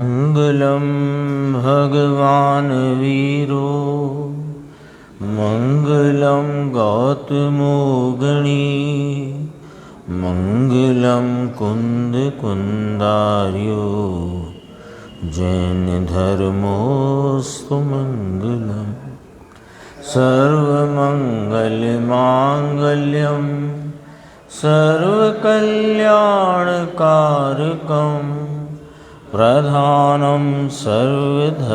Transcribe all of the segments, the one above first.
मंगलम भगवान वीरो मंगलम गौतमो गणी मंगलम कुंद कुंदार्यो जैन धर्मोस्तु मंगलम सर्वमंगल मांगल्यम सर्वकल्याणकारकम प्रधानं सर्वधर्माणां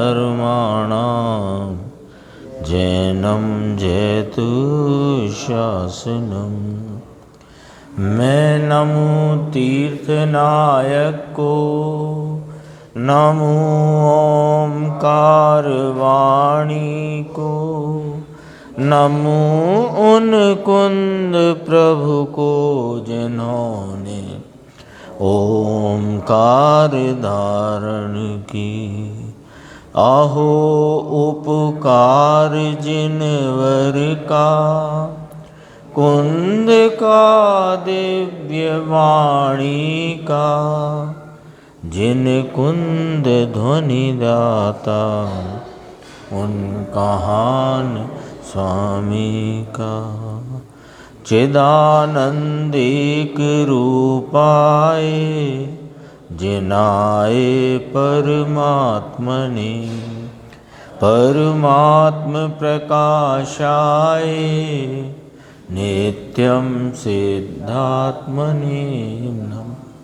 जैनं जयतु शासनम्। मैं नमो तीर्थनायक को, नमो ओंकार वाणी को, नमो उन कुंद प्रभु को जिन्होंने ओंकार धारण की। आहो उपकार जिनवर का, कुंद का दिव्य वाणी का, जिन कुंद ध्वनि दाता उनका हान स्वामी का। चिदानंदिक रूपाए जिनाए परमात्मने, परमात्म प्रकाशाय नित्यं सिद्धात्मने नमः।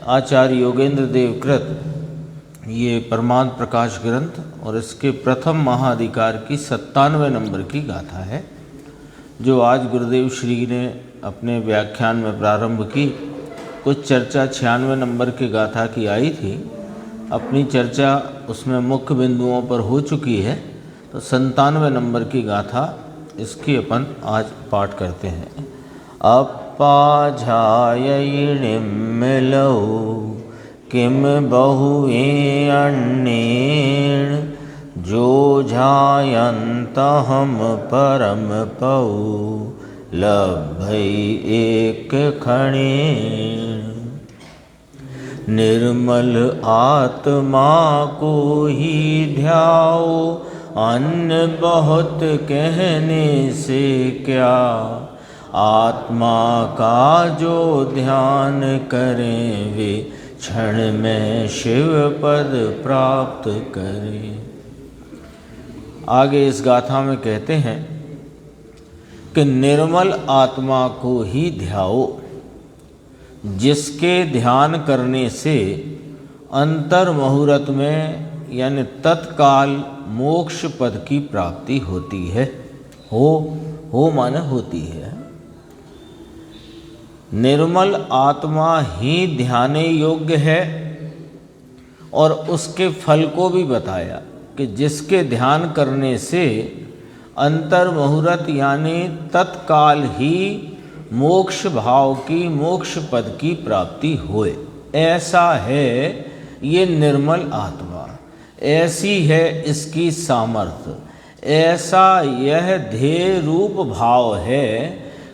आचार्य योगेंद्र देव कृत ये परमात्म प्रकाश ग्रंथ और इसके प्रथम महाधिकार की 97वें नंबर की गाथा है, जो आज गुरुदेव श्री ने अपने व्याख्यान में प्रारंभ की। कुछ चर्चा 96वें नंबर की गाथा की आई थी, अपनी चर्चा उसमें मुख्य बिंदुओं पर हो चुकी है, तो 97वें नंबर की गाथा इसकी अपन आज पाठ करते हैं। अप्पाझायिणिम्मिलौ किम बहुए अन्येण, जो झायन्त हम परम पौ लभै एक खणेन। निर्मल आत्मा को ही ध्याओ, अन्य बहुत कहने से क्या। आत्मा का जो ध्यान करें वे क्षण में शिव पद प्राप्त करें। आगे इस गाथा में कहते हैं कि निर्मल आत्मा को ही ध्याओ, जिसके ध्यान करने से अंतर मुहूर्त में यानी तत्काल मोक्ष पद की प्राप्ति होती है। हो माने होती है। निर्मल आत्मा ही ध्याने योग्य है और उसके फल को भी बताया कि जिसके ध्यान करने से अंतर मुहूर्त यानी तत्काल ही मोक्ष भाव की, मोक्ष पद की प्राप्ति होए, ऐसा है ये निर्मल आत्मा। ऐसी है इसकी सामर्थ्य, ऐसा यह ध्येय रूप भाव है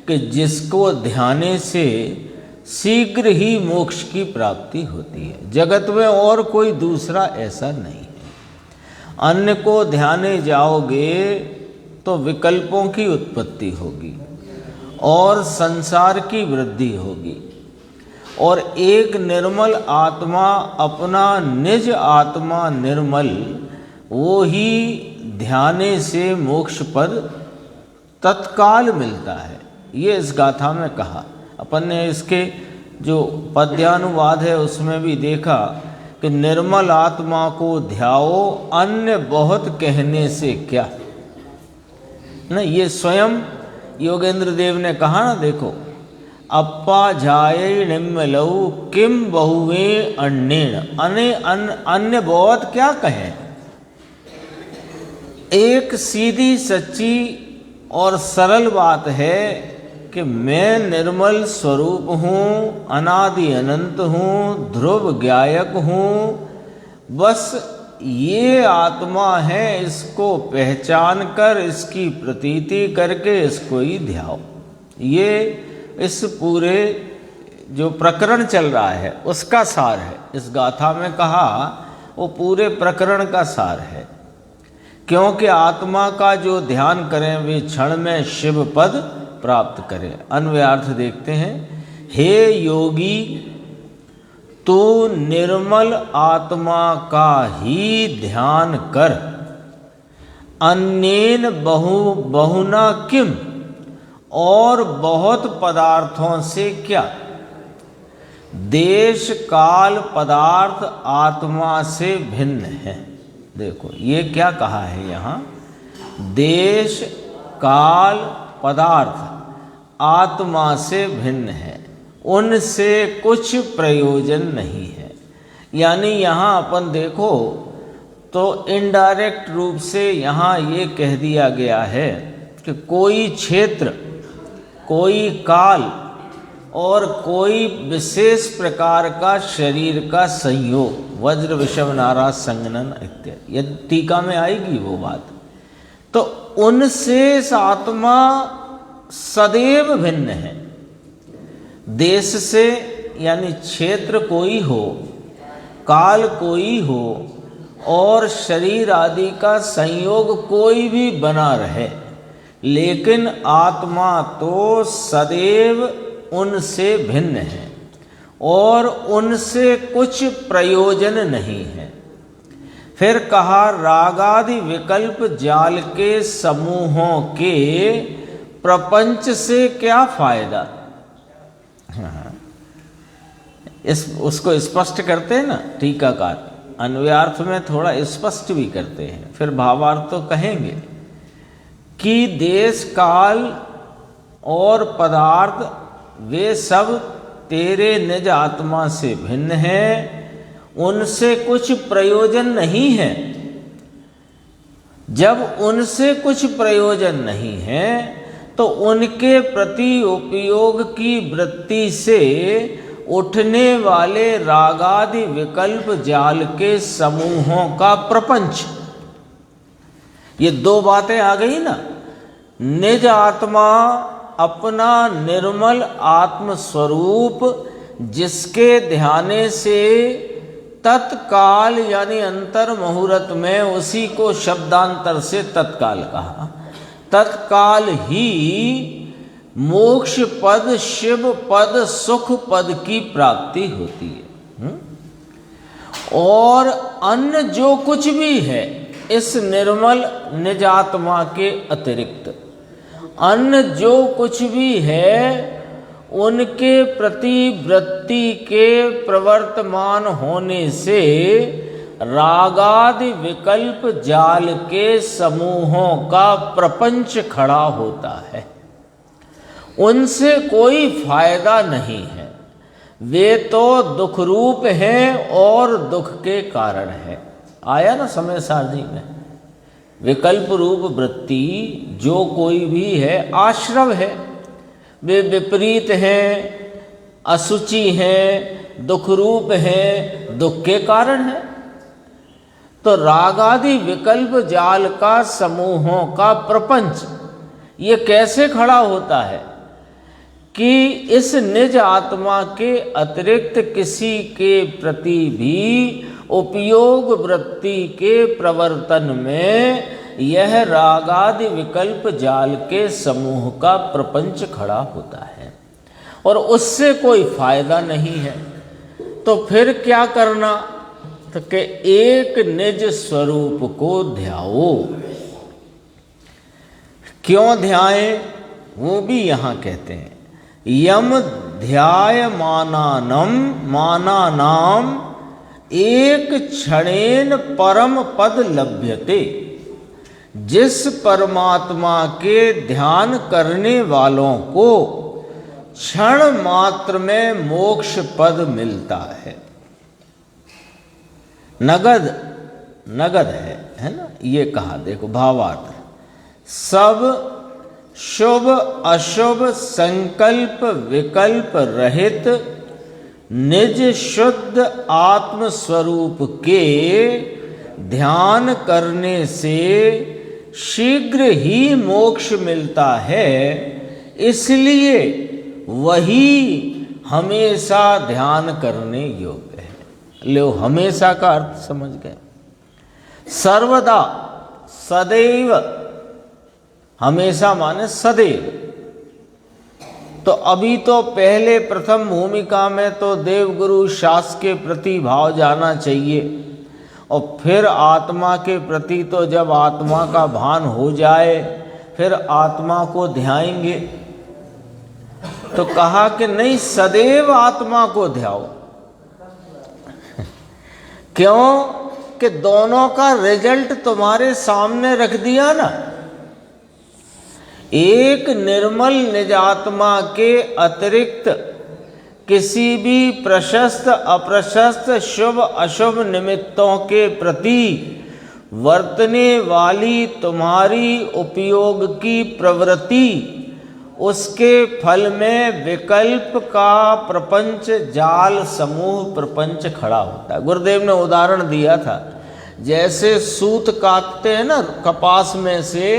कि जिसको ध्याने से शीघ्र ही मोक्ष की प्राप्ति होती है। जगत में और कोई दूसरा ऐसा नहीं है। अन्य को ध्याने जाओगे तो विकल्पों की उत्पत्ति होगी और संसार की वृद्धि होगी, और एक निर्मल आत्मा, अपना निज आत्मा निर्मल, वो ही ध्याने से मोक्ष पद तत्काल मिलता है। ये इस गाथा में कहा। अपन ने इसके जो पद्यानुवाद है उसमें भी देखा कि निर्मल आत्मा को ध्याओ, अन्य बहुत कहने से क्या। ना ये स्वयं योगेंद्र देव ने कहा ना, देखो, अप्पा जाये निम्मलौ किम बहुवे अन्येण, अन्य बहुत क्या कहें। एक सीधी सच्ची और सरल बात है कि मैं निर्मल स्वरूप हूँ, अनादि अनंत हूँ, ध्रुव ज्ञायक हूँ। बस ये आत्मा है, इसको पहचान कर, इसकी प्रतीति करके इसको ही ध्याओ। ये इस पूरे जो प्रकरण चल रहा है उसका सार है। इस गाथा में कहा वो पूरे प्रकरण का सार है। क्योंकि आत्मा का जो ध्यान करें वे क्षण में शिव पद प्राप्त करें। अन्वयार्थ देखते हैं। हे योगी, तू निर्मल आत्मा का ही ध्यान कर, अन्येन बहुना किम, और बहुत पदार्थों से क्या। देश काल पदार्थ आत्मा से भिन्न है। देखो ये क्या कहा है यहाँ, देश काल पदार्थ आत्मा से भिन्न है, उनसे कुछ प्रयोजन नहीं है। यानी यहाँ अपन देखो तो इनडायरेक्ट रूप से यहाँ ये कह दिया गया है कि कोई क्षेत्र, कोई काल और कोई विशेष प्रकार का शरीर का संयोग, वज्र विषम नारा संगनन इत्यादि, यदि टीका में आएगी वो बात, तो उनसे आत्मा सदैव भिन्न है। देश से यानी क्षेत्र कोई हो, काल कोई हो, और शरीर आदि का संयोग कोई भी बना रहे, लेकिन आत्मा तो सदैव उनसे भिन्न है और उनसे कुछ प्रयोजन नहीं है। फिर कहा रागादि विकल्प जाल के समूहों के प्रपंच से क्या फायदा। उसको स्पष्ट करते हैं ना टीकाकार, अन्वयार्थ में थोड़ा स्पष्ट भी करते हैं, फिर भावार्थ तो कहेंगे कि देश काल और पदार्थ वे सब तेरे निज आत्मा से भिन्न हैं, उनसे कुछ प्रयोजन नहीं है। जब उनसे कुछ प्रयोजन नहीं है तो उनके प्रति उपयोग की वृत्ति से उठने वाले रागादि विकल्प जाल के समूहों का प्रपंच, ये दो बातें आ गई ना। निज आत्मा अपना निर्मल आत्म स्वरूप जिसके ध्याने से तत्काल यानी अंतर मुहूर्त में, उसी को शब्दांतर से तत्काल कहा, तत्काल ही मोक्ष पद, शिव पद, सुख पद की प्राप्ति होती है। और अन्य जो कुछ भी है इस निर्मल निजात्मा के अतिरिक्त, अन्य जो कुछ भी है उनके प्रति वृत्ति के प्रवर्तमान होने से रागादि विकल्प जाल के समूहों का प्रपंच खड़ा होता है। उनसे कोई फायदा नहीं है, वे तो दुख रूप हैं और दुख के कारण है। आया ना समय सारणी में, विकल्प रूप वृत्ति जो कोई भी है आश्रव है, वे विपरीत हैं, असुचि हैं, दुख रूप हैं, दुख के कारण है। तो रागादि विकल्प जाल का समूहों का प्रपंच ये कैसे खड़ा होता है कि इस निज आत्मा के अतिरिक्त किसी के प्रति भी उपयोग वृत्ति के प्रवर्तन में यह रागादि विकल्प जाल के समूह का प्रपंच खड़ा होता है और उससे कोई फायदा नहीं है। तो फिर क्या करना, तो कि एक निज स्वरूप को ध्याओ। क्यों ध्याएं, वो भी यहाँ कहते हैं, यम ध्याय मानानाम एक क्षणेन परम पद लभ्यते। जिस परमात्मा के ध्यान करने वालों को क्षण मात्र में मोक्ष पद मिलता है। नगद है ना, ये कहा। देखो भावार्थ, सब शुभ अशुभ संकल्प विकल्प रहित निज शुद्ध आत्म स्वरूप के ध्यान करने से शीघ्र ही मोक्ष मिलता है। इसलिए वही हमेशा ध्यान करने योग्य है। लो, हमेशा का अर्थ समझ गए। सर्वदा, सदैव, हमेशा माने सदैव। तो अभी तो पहले प्रथम भूमिका में तो देवगुरु शास्त्र के प्रति भाव जाना चाहिए, और फिर आत्मा के प्रति तो जब आत्मा का भान हो जाए फिर आत्मा को ध्याएंगे। तो कहा कि नहीं, सदैव आत्मा को ध्याओ। क्यों? कि दोनों का रिजल्ट तुम्हारे सामने रख दिया ना। एक निर्मल निजात्मा के अतिरिक्त किसी भी प्रशस्त अप्रशस्त शुभ अशुभ निमित्तों के प्रति वर्तने वाली तुम्हारी उपयोग की प्रवृत्ति, उसके फल में विकल्प का प्रपंच जाल समूह प्रपंच खड़ा होता है। गुरुदेव ने उदाहरण दिया था, जैसे सूत काटते हैं ना, कपास में से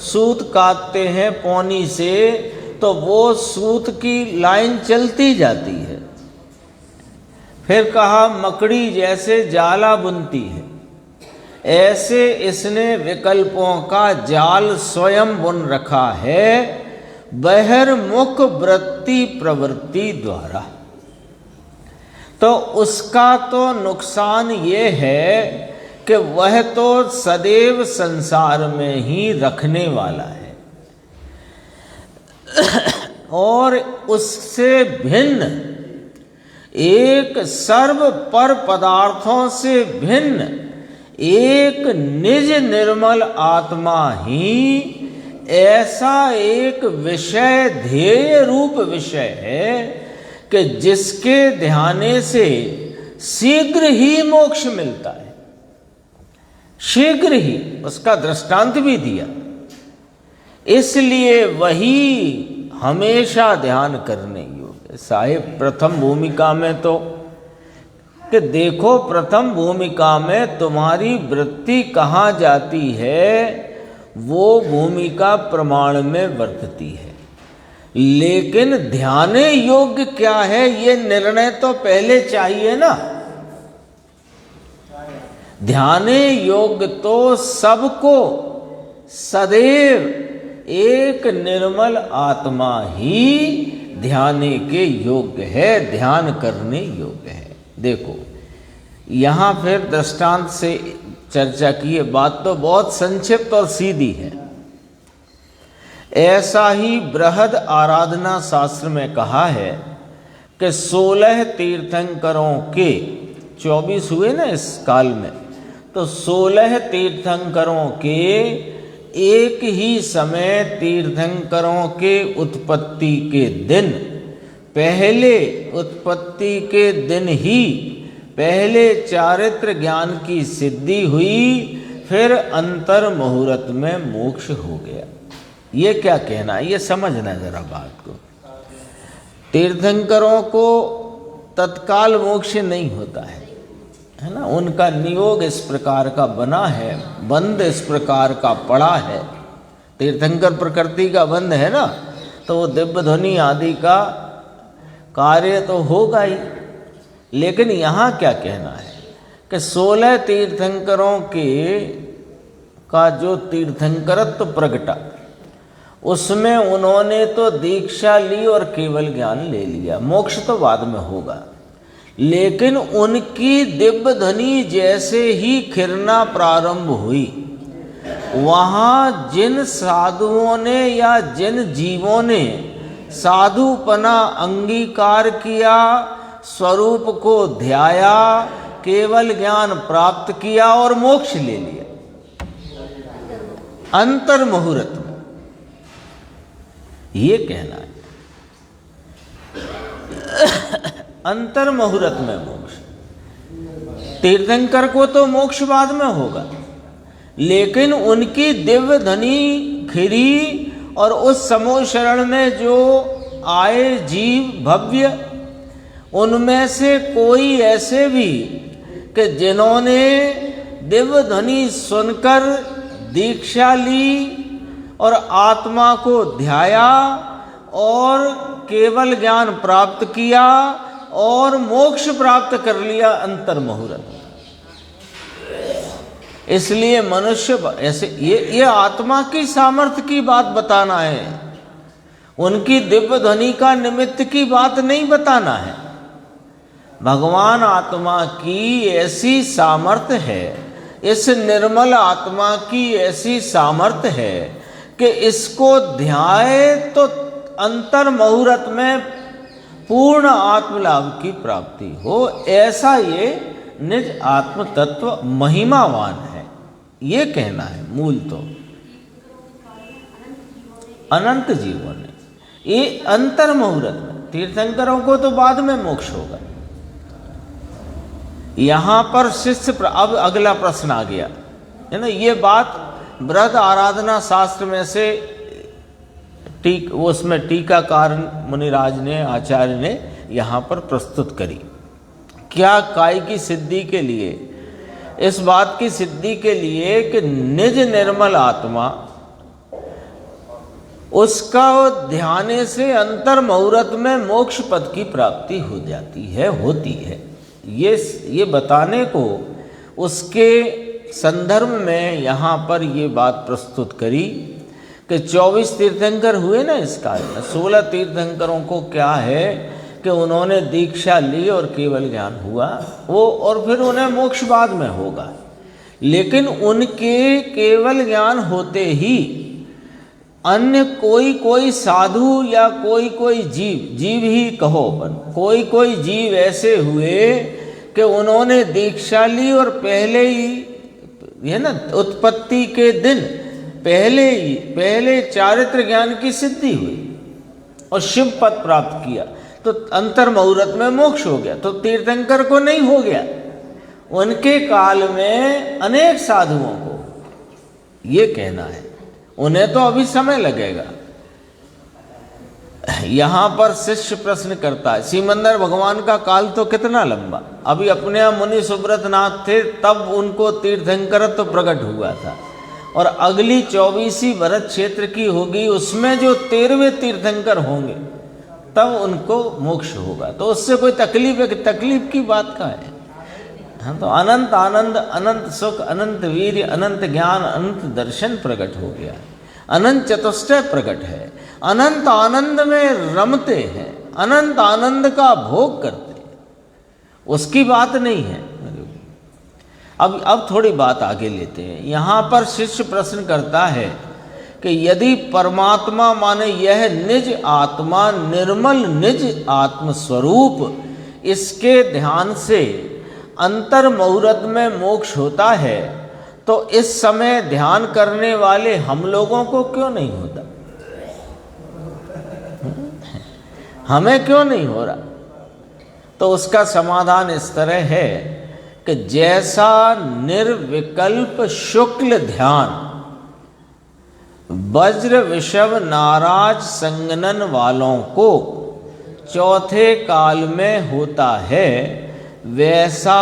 सूत काटते हैं पौनी से, तो वो सूत की लाइन चलती जाती है। फिर कहा मकड़ी जैसे जाला बुनती है, ऐसे इसने विकल्पों का जाल स्वयं बुन रखा है बहिर्मुख वृत्ति प्रवृत्ति द्वारा। तो उसका तो नुकसान ये है कि वह तो सदैव संसार में ही रखने वाला है, और उससे भिन्न एक सर्व पर पदार्थों से भिन्न एक निज निर्मल आत्मा ही ऐसा एक विषय, ध्येय रूप विषय है कि जिसके ध्याने से शीघ्र ही मोक्ष मिलता है। शीघ्र ही, उसका दृष्टांत भी दिया। इसलिए वही हमेशा ध्यान करने योग्य। साहिब प्रथम भूमिका में तो कि देखो, प्रथम भूमिका में तुम्हारी वृत्ति कहाँ जाती है वो भूमिका प्रमाण में वर्तती है, लेकिन ध्याने योग्य क्या है ये निर्णय तो पहले चाहिए ना। ध्याने योग्य तो सबको सदैव एक निर्मल आत्मा ही ध्याने के योग्य है, ध्यान करने योग्य है। देखो यहाँ फिर दृष्टांत से चर्चा की है, बात तो बहुत संक्षिप्त और सीधी है। ऐसा ही बृहद आराधना शास्त्र में कहा है कि 16 तीर्थंकरों के 24 हुए ना इस काल में, तो 16 तीर्थंकरों के एक ही समय तीर्थंकरों के उत्पत्ति के दिन, पहले उत्पत्ति के दिन ही पहले चारित्र ज्ञान की सिद्धि हुई, फिर अंतर मुहूर्त में मोक्ष हो गया। ये क्या कहना है, ये समझना जरा बात को। तीर्थंकरों को तत्काल मोक्ष नहीं होता है ना, उनका नियोग इस प्रकार का बना है, बंध इस प्रकार का पड़ा है। तीर्थंकर प्रकृति का बंध है ना, तो वो दिव्य ध्वनि आदि का कार्य तो होगा ही। लेकिन यहाँ क्या कहना है कि 16 तीर्थंकरों के का जो तीर्थंकरत्व प्रगटा, उसमें उन्होंने तो दीक्षा ली और केवल ज्ञान ले लिया, मोक्ष तो बाद में होगा। लेकिन उनकी दिव्य ध्वनि जैसे ही खिरना प्रारंभ हुई, वहाँ जिन साधुओं ने या जिन जीवों ने साधुपना अंगीकार किया, स्वरूप को ध्याया, केवल ज्ञान प्राप्त किया और मोक्ष ले लिया अंतर मुहूर्त में, ये कहना है। अंतर मुहूर्त में मोक्ष। तीर्थंकर को तो मोक्ष बाद में होगा, लेकिन उनकी दिव्य ध्वनि खिरी और उस समूह शरण में जो आए जीव भव्य, उनमें से कोई ऐसे भी कि जिन्होंने दिव्य ध्वनि सुनकर दीक्षा ली और आत्मा को ध्याया और केवल ज्ञान प्राप्त किया और मोक्ष प्राप्त कर लिया अंतर मुहूर्त। इसलिए मनुष्य ऐसे ये आत्मा की सामर्थ्य की बात बताना है, उनकी दिव्य ध्वनि का निमित्त की बात नहीं बताना है। भगवान आत्मा की ऐसी सामर्थ्य है, इस निर्मल आत्मा की ऐसी सामर्थ्य है कि इसको ध्याए तो अंतर मुहूर्त में पूर्ण आत्मलाभ की प्राप्ति हो। ऐसा ये निज आत्म तत्व महिमावान है, ये कहना है मूल तो। अनंत जीवन है ये अंतर मुहूर्त में। तीर्थंकरों को तो बाद में मोक्ष होगा। यहां पर शिष्य अब अगला प्रश्न आ गया है ना। ये बात बृहद आराधना शास्त्र में से उसमें टीकाकार मुनिराज ने, आचार्य ने यहाँ पर प्रस्तुत करी। क्या काय की सिद्धि के लिए, इस बात की सिद्धि के लिए कि निज निर्मल आत्मा उसका ध्यान से अंतर मुहूर्त में मोक्ष पद की प्राप्ति हो जाती है, होती है। ये बताने को उसके संदर्भ में यहाँ पर ये बात प्रस्तुत करी कि 24 तीर्थंकर हुए ना इस काल में। 16 तीर्थंकरों को क्या है कि उन्होंने दीक्षा ली और केवल ज्ञान हुआ वो, और फिर उन्हें मोक्ष बाद में होगा। लेकिन उनके केवल ज्ञान होते ही अन्य कोई साधु या कोई जीव ही कहो, कोई जीव ऐसे हुए कि उन्होंने दीक्षा ली और पहले ही है ना उत्पत्ति के दिन पहले चारित्र ज्ञान की सिद्धि हुई और शिव पद प्राप्त किया, तो अंतर मुहूर्त में मोक्ष हो गया। तो तीर्थंकर को नहीं हो गया, उनके काल में अनेक साधुओं को, ये कहना है। उन्हें तो अभी समय लगेगा। यहां पर शिष्य प्रश्न करता है, सिमंदर भगवान का काल तो कितना लंबा, अभी अपने यहाँ मुनि सुब्रत नाथ थे तब उनको तीर्थंकरत्व प्रकट हुआ था, और अगली 24वीं भरत क्षेत्र की होगी, उसमें जो 13वें तीर्थंकर होंगे तब उनको मोक्ष होगा। तो उससे कोई तकलीफ की बात का है। हाँ, तो अनंत आनंद, अनंत सुख, अनंत वीर्य, अनंत ज्ञान, अनंत दर्शन प्रकट हो गया, अनंत चतुष्टय प्रकट है, अनंत आनंद में रमते हैं, अनंत आनंद का भोग करते हैं, उसकी बात नहीं है। अब थोड़ी बात आगे लेते हैं। यहाँ पर शिष्य प्रश्न करता है कि यदि परमात्मा माने यह निज आत्मा, निर्मल निज आत्म स्वरूप, इसके ध्यान से अंतर मुहूर्त में मोक्ष होता है, तो इस समय ध्यान करने वाले हम लोगों को क्यों नहीं होता? हमें क्यों नहीं हो रहा? तो उसका समाधान इस तरह है कि जैसा निर्विकल्प शुक्ल ध्यान वज्र विषव नाराज संगनन वालों को चौथे काल में होता है, वैसा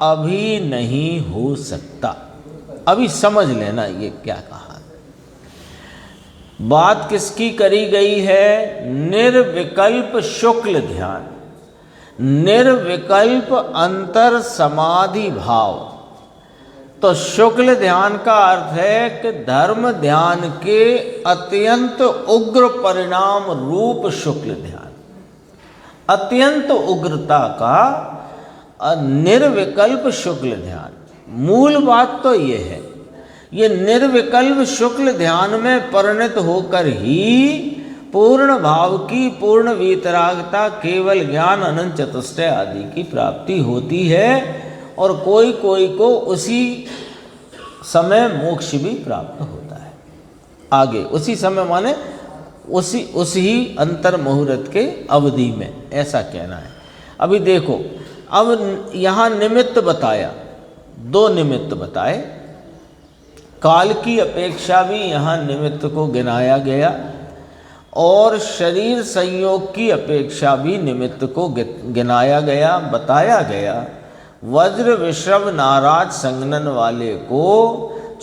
अभी नहीं हो सकता। अभी समझ लेना ये क्या कहा। बात किसकी करी गई है? निर्विकल्प शुक्ल ध्यान, निर्विकल्प अंतर समाधि भाव। तो शुक्ल ध्यान का अर्थ है कि धर्म ध्यान के अत्यंत उग्र परिणाम रूप शुक्ल ध्यान, अत्यंत उग्रता का निर्विकल्प शुक्ल ध्यान। मूल बात तो ये है, ये निर्विकल्प शुक्ल ध्यान में परिणत होकर ही पूर्ण भाव की, पूर्ण वीतरागता, केवल ज्ञान, अनंत चतुष्टय आदि की प्राप्ति होती है, और कोई को उसी समय मोक्ष भी प्राप्त होता है। आगे उसी समय माने उसी अंतर मुहूर्त के अवधि में, ऐसा कहना है। अभी देखो, अब यहाँ निमित्त बताया, 2 निमित्त बताए। काल की अपेक्षा भी यहाँ निमित्त को गिनाया गया, और शरीर संयोग की अपेक्षा भी निमित्त को गिनाया गया, बताया गया। वज्र विश्रव नाराज संगनन वाले को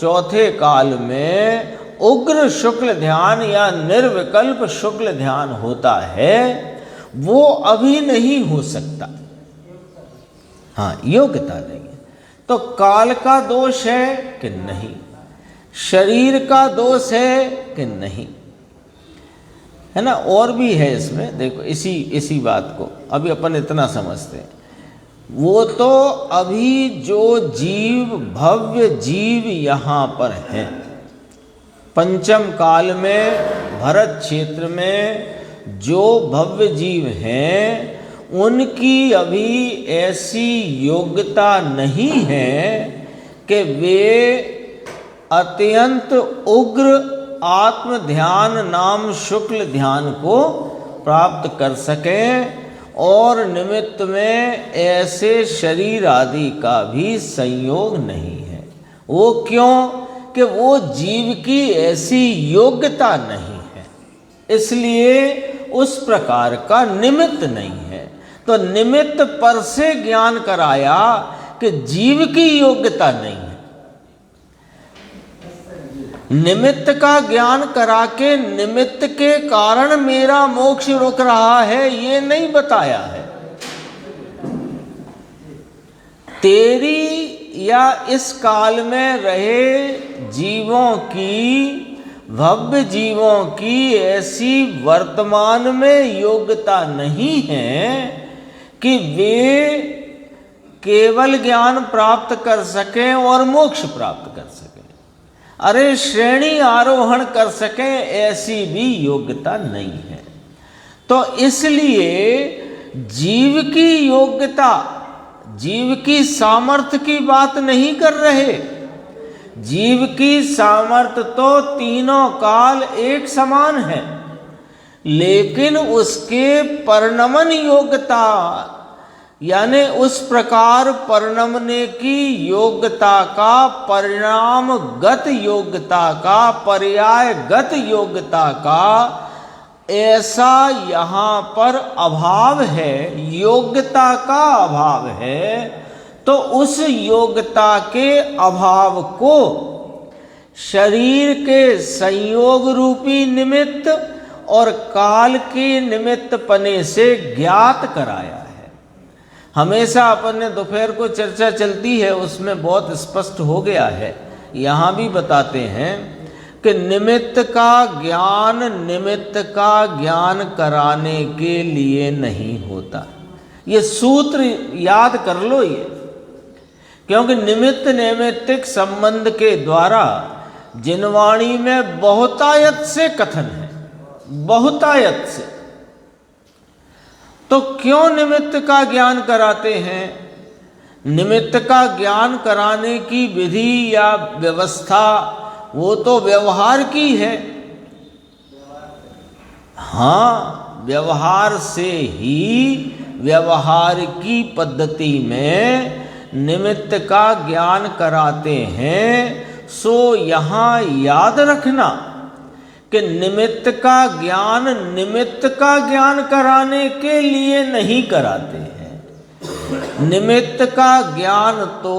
चौथे काल में उग्र शुक्ल ध्यान या निर्विकल्प शुक्ल ध्यान होता है वो अभी नहीं हो सकता। हाँ, योग्यता नहीं है। तो काल का दोष है कि नहीं, शरीर का दोष है कि नहीं, है ना। और भी है इसमें, देखो इसी बात को अभी अपन इतना समझते हैं। वो तो अभी जो जीव, भव्य जीव यहाँ पर हैं, पंचम काल में भरत क्षेत्र में जो भव्य जीव हैं, उनकी अभी ऐसी योग्यता नहीं है कि वे अत्यंत उग्र आत्म ध्यान नाम शुक्ल ध्यान को प्राप्त कर सकें, और निमित्त में ऐसे शरीर आदि का भी संयोग नहीं है। वो क्यों? कि वो जीव की ऐसी योग्यता नहीं है, इसलिए उस प्रकार का निमित्त नहीं है। तो निमित्त पर से ज्ञान कराया कि जीव की योग्यता नहीं है। निमित्त का ज्ञान करा के निमित्त के कारण मेरा मोक्ष रुक रहा है, ये नहीं बताया है। तेरी या इस काल में रहे जीवों की, भव्य जीवों की ऐसी वर्तमान में योग्यता नहीं है कि वे केवल ज्ञान प्राप्त कर सकें और मोक्ष प्राप्त कर सकें। अरे श्रेणी आरोहण कर सकें, ऐसी भी योग्यता नहीं है। तो इसलिए जीव की योग्यता, जीव की सामर्थ्य की बात नहीं कर रहे। जीव की सामर्थ्य तो तीनों काल एक समान है, लेकिन उसके परिणमन योग्यता, यानी उस प्रकार परिणमने की योग्यता का, परिणामगत योग्यता का, पर्यायगत योग्यता का ऐसा यहाँ पर अभाव है, योग्यता का अभाव है। तो उस योग्यता के अभाव को शरीर के संयोग रूपी निमित्त और काल के निमित्त पने से ज्ञात कराया है। हमेशा अपन ने दोपहर को चर्चा चलती है, उसमें बहुत स्पष्ट हो गया है। यहाँ भी बताते हैं कि निमित्त का ज्ञान कराने के लिए नहीं होता। ये सूत्र याद कर लो ये, क्योंकि निमित्त नैमित्तिक संबंध के द्वारा जिनवाणी में बहुतायत से कथन है, बहुतायत से। तो क्यों निमित्त का ज्ञान कराते हैं? निमित्त का ज्ञान कराने की विधि या व्यवस्था वो तो व्यवहार की है। हाँ, व्यवहार से ही, व्यवहार की पद्धति में निमित्त का ज्ञान कराते हैं। सो यहाँ याद रखना कि निमित्त का ज्ञान कराने के लिए नहीं कराते हैं। निमित्त का ज्ञान तो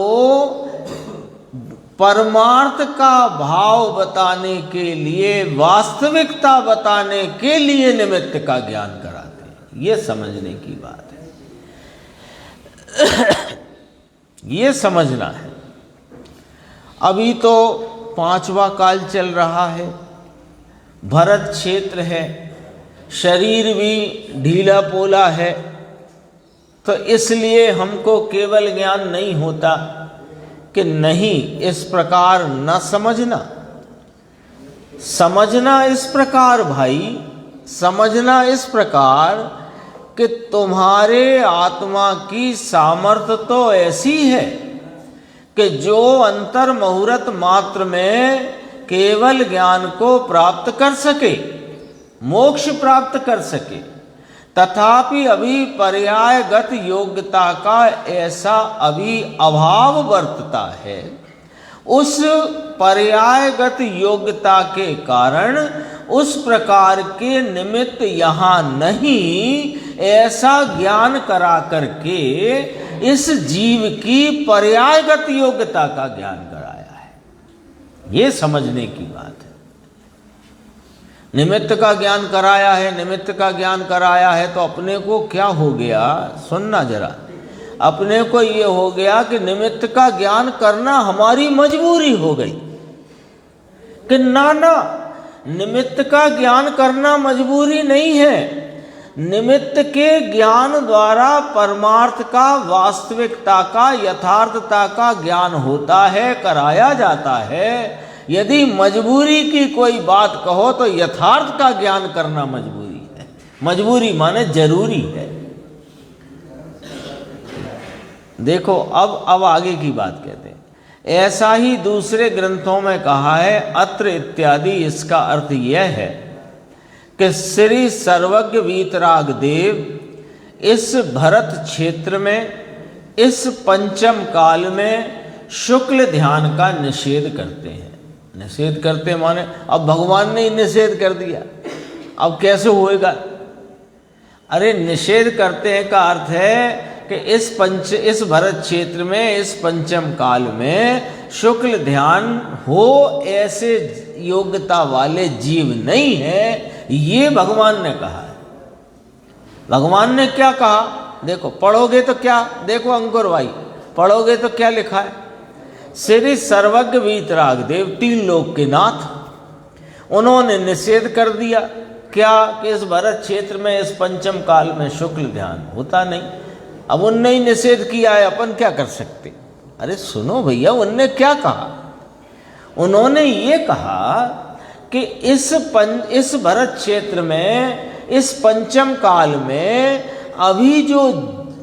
परमार्थ का भाव बताने के लिए, वास्तविकता बताने के लिए निमित्त का ज्ञान कराते हैं। ये समझने की बात है। ये समझना है। अभी तो 5वां काल चल रहा है, भरत क्षेत्र है, शरीर भी ढीला पोला है, तो इसलिए हमको केवल ज्ञान नहीं होता कि नहीं, इस प्रकार न समझना। समझना इस प्रकार भाई, समझना इस प्रकार कि तुम्हारे आत्मा की सामर्थ्य तो ऐसी है कि जो अंतर मुहूर्त मात्र में केवल ज्ञान को प्राप्त कर सके, मोक्ष प्राप्त कर सके। तथापि अभी पर्यायगत योग्यता का ऐसा अभी अभाव बरतता है। उस पर्यायगत योग्यता के कारण उस प्रकार के निमित्त यहाँ नहीं, ऐसा ज्ञान करा करके इस जीव की पर्यायगत योग्यता का ज्ञान कराया है। ये समझने की बात है। निमित्त का ज्ञान कराया है, निमित्त का ज्ञान कराया है, तो अपने को क्या हो गया, सुनना जरा, अपने को ये हो गया कि निमित्त का ज्ञान करना हमारी मजबूरी हो गई कि ना ना, निमित्त का ज्ञान करना मजबूरी नहीं है। निमित्त के ज्ञान द्वारा परमार्थ का, वास्तविकता का, यथार्थता का ज्ञान होता है, कराया जाता है। यदि मजबूरी की कोई बात कहो तो यथार्थ का ज्ञान करना मजबूरी है। मजबूरी माने जरूरी है। देखो अब आगे की बात कहते हैं। ऐसा ही दूसरे ग्रंथों में कहा है, अत्र इत्यादि, इसका अर्थ यह है कि श्री सर्वज्ञ वीतराग देव इस भरत क्षेत्र में, इस पंचम काल में शुक्ल ध्यान का निषेध करते हैं। निषेध करते माने अब भगवान ने ही निषेध कर दिया, अब कैसे होएगा? अरे निषेध करते हैं का अर्थ है कि इस भरत क्षेत्र में, इस पंचम काल में शुक्ल ध्यान हो ऐसे योग्यता वाले जीव नहीं है, ये भगवान ने कहा है। भगवान ने क्या कहा? देखो पढ़ोगे तो क्या, देखो अंकुर भाई, पढ़ोगे तो क्या लिखा है? श्री सर्वज्ञ वीतराग देव, तीन लोक के नाथ, उन्होंने निषेध कर दिया क्या कि इस भरत क्षेत्र में, इस पंचम काल में शुक्ल ध्यान होता नहीं। अब उनने ही निषेध किया है, अपन क्या कर सकते? अरे सुनो भैया, उनने क्या कहा? उन्होंने ये कहा कि इस भरत क्षेत्र में, इस पंचम काल में अभी जो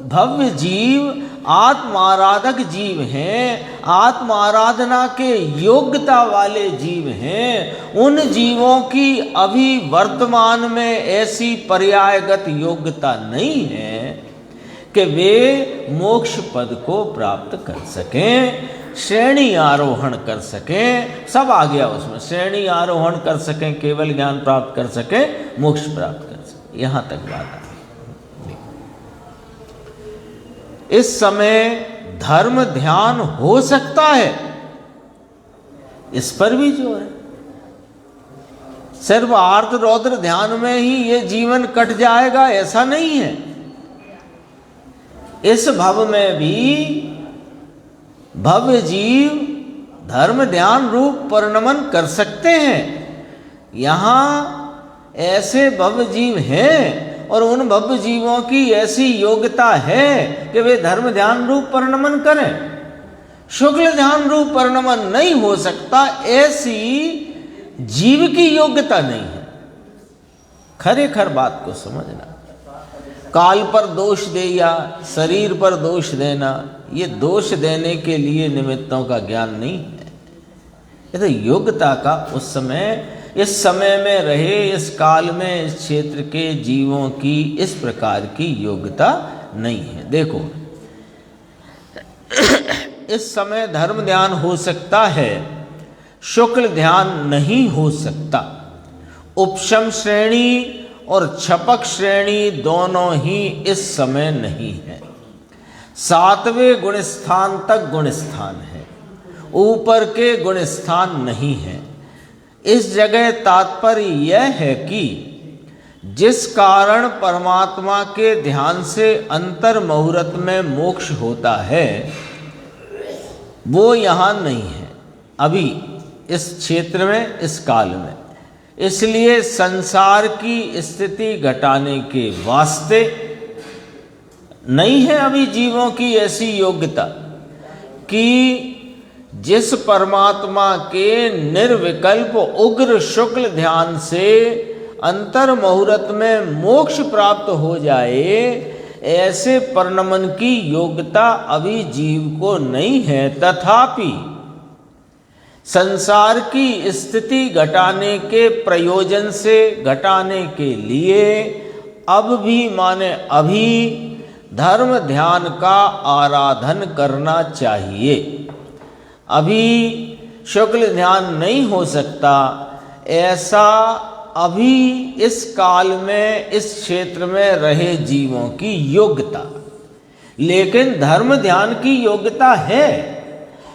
भव्य जीव, आत्माराधक जीव हैं, आत्म आराधना के योग्यता वाले जीव हैं, उन जीवों की अभी वर्तमान में ऐसी पर्यायगत योग्यता नहीं है कि वे मोक्ष पद को प्राप्त कर सकें, श्रेणी आरोहण कर सकें। सब आ गया उसमें, श्रेणी आरोहण कर सकें, केवल ज्ञान प्राप्त कर सकें, मोक्ष प्राप्त कर सकें। यहां तक बात आ। इस समय धर्म ध्यान हो सकता है, इस पर भी जोर है। सिर्फ आर्त रौद्र ध्यान में ही ये जीवन कट जाएगा ऐसा नहीं है। इस भव में भी भव्य जीव धर्म ध्यान रूप परिणमन कर सकते हैं। यहां ऐसे भव्य जीव हैं और उन भव्य जीवों की ऐसी योग्यता है कि वे धर्म ध्यान रूप परिणमन करें। शुक्ल ध्यान रूप परिणमन नहीं हो सकता, ऐसी जीव की योग्यता नहीं है। खरेखर बात को समझना। काल पर दोष दिया, शरीर पर दोष देना, ये दोष देने के लिए निमित्तों का ज्ञान नहीं है। ये तो योग्यता का उस समय, इस समय में रहे, इस काल में, इस क्षेत्र के जीवों की इस प्रकार की योग्यता नहीं है। देखो इस समय धर्म ध्यान हो सकता है, शुक्ल ध्यान नहीं हो सकता। उपशम श्रेणी और छपक श्रेणी दोनों ही इस समय नहीं है। 7वें गुण स्थान तक गुण स्थान है, ऊपर के गुण स्थान नहीं है। इस जगह तात्पर्य यह है कि जिस कारण परमात्मा के ध्यान से अंतर मुहूर्त में मोक्ष होता है, वो यहाँ नहीं है अभी इस क्षेत्र में, इस काल में। इसलिए संसार की स्थिति घटाने के वास्ते नहीं है अभी जीवों की ऐसी योग्यता कि जिस परमात्मा के निर्विकल्प उग्र शुक्ल ध्यान से अंतर मुहूर्त में मोक्ष प्राप्त हो जाए, ऐसे परिणमन की योग्यता अभी जीव को नहीं है। तथापि संसार की स्थिति घटाने के प्रयोजन से, घटाने के लिए अब भी माने अभी धर्म ध्यान का आराधन करना चाहिए। अभी शुक्ल ध्यान नहीं हो सकता, ऐसा अभी इस काल में, इस क्षेत्र में रहे जीवों की योग्यता। लेकिन धर्म ध्यान की योग्यता है,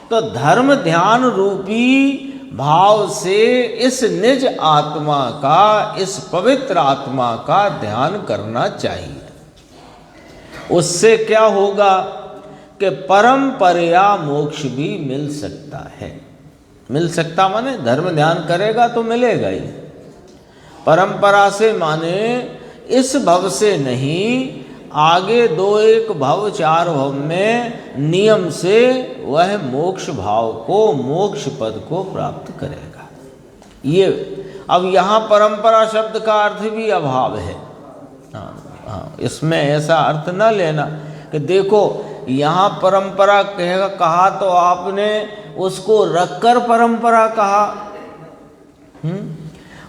तो धर्म ध्यान रूपी भाव से इस निज आत्मा का, इस पवित्र आत्मा का ध्यान करना चाहिए। उससे क्या होगा कि परंपरा मोक्ष भी मिल सकता है। मिल सकता माने धर्म ध्यान करेगा तो मिलेगा ही। परंपरा से माने इस भव से नहीं, आगे 2-1 भव 4 भव में नियम से वह मोक्ष भाव को, मोक्ष पद को प्राप्त करेगा। ये अब यहाँ परंपरा शब्द का अर्थ भी अभाव है। हाँ, इसमें ऐसा अर्थ न लेना कि देखो यहाँ परंपरा कहा तो आपने उसको रखकर परंपरा कहा,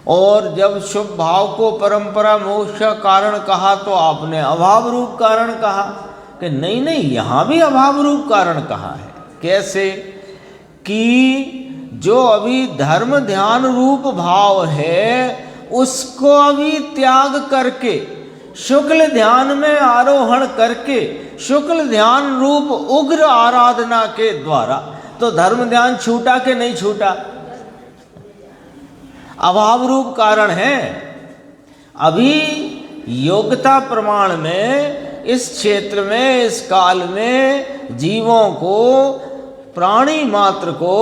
और जब शुभ भाव को परंपरा मोक्ष का कारण कहा तो आपने अभाव रूप कारण कहा। कि नहीं नहीं, यहाँ भी अभाव रूप कारण कहा है। कैसे कि जो अभी धर्म ध्यान रूप भाव है उसको अभी त्याग करके शुक्ल ध्यान में आरोहण करके शुक्ल ध्यान रूप उग्र आराधना के द्वारा, तो धर्म ध्यान छूटा कि नहीं छूटा? अभाव रूप कारण है। अभी योग्यता प्रमाण में इस क्षेत्र में, इस काल में जीवों को, प्राणी मात्र को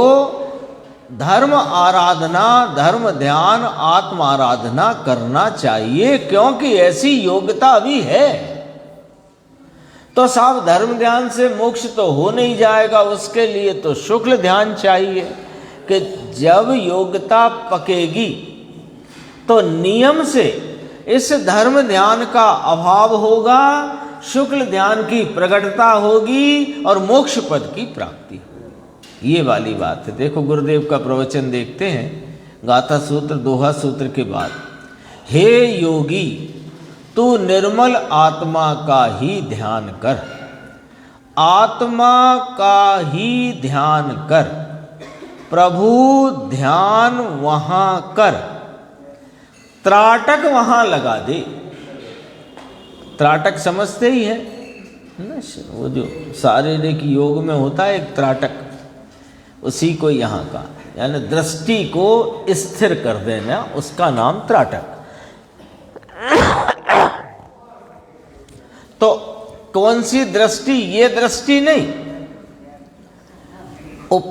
धर्म आराधना, धर्म ध्यान, आत्म आराधना करना चाहिए, क्योंकि ऐसी योग्यता अभी है। तो साहब धर्म ध्यान से मोक्ष तो हो नहीं जाएगा, उसके लिए तो शुक्ल ध्यान चाहिए। कि जब योग्यता पकेगी तो नियम से इस धर्म ध्यान का अभाव होगा, शुक्ल ध्यान की प्रकटता होगी और मोक्ष पद की प्राप्ति होगी। ये वाली बात है। देखो गुरुदेव का प्रवचन देखते हैं, गाथा सूत्र दोहा सूत्र के बाद, हे योगी तू निर्मल आत्मा का ही ध्यान कर, आत्मा का ही ध्यान कर, प्रभु ध्यान वहां कर, त्राटक वहां लगा दे। त्राटक समझते ही है ना, वो जो शारीरिक योग में होता है एक त्राटक, उसी को यहाँ का, यानी दृष्टि को स्थिर कर देना, उसका नाम त्राटक। तो कौन सी दृष्टि? ये दृष्टि नहीं,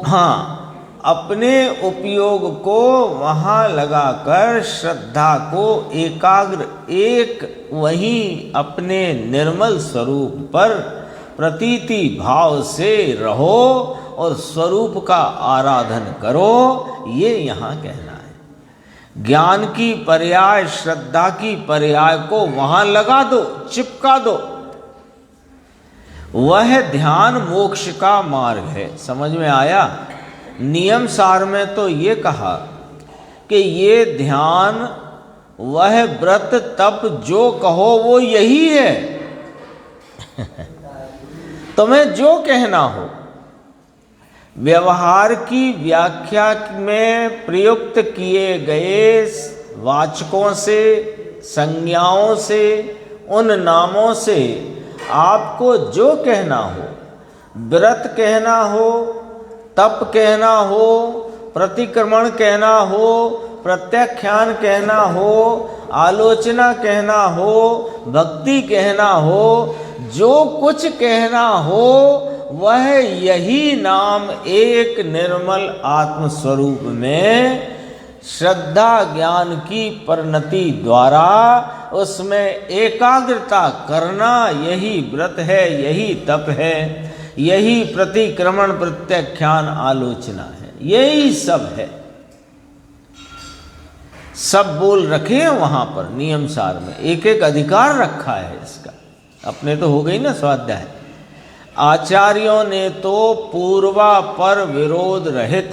हाँ, अपने उपयोग को वहाँ लगाकर श्रद्धा को एकाग्र एक वहीं अपने निर्मल स्वरूप पर प्रतीति भाव से रहो और स्वरूप का आराधन करो, ये यहाँ कहना है। ज्ञान की पर्याय, श्रद्धा की पर्याय को वहाँ लगा दो, चिपका दो। वह ध्यान मोक्ष का मार्ग है। समझ में आया? नियम सार में तो ये कहा कि ये ध्यान, वह व्रत तप जो कहो वो यही है। तुम्हें जो कहना हो, व्यवहार की व्याख्या में प्रयुक्त किए गए वाचकों से, संज्ञाओं से, उन नामों से आपको जो कहना हो, व्रत कहना हो, तप कहना हो, प्रतिक्रमण कहना हो, प्रत्याख्यान कहना हो, आलोचना कहना हो, भक्ति कहना हो, जो कुछ कहना हो, वह यही नाम एक निर्मल आत्म स्वरूप में श्रद्धा ज्ञान की परिणति द्वारा उसमें एकाग्रता करना, यही व्रत है, यही तप है, यही प्रतिक्रमण, प्रत्याख्यान, आलोचना है, यही सब है। सब बोल रखे हैं वहां पर नियम सार में, एक एक अधिकार रखा है इसका। अपने तो हो गई ना स्वाध्याय। आचार्यों ने तो पूर्वा पर विरोध रहित,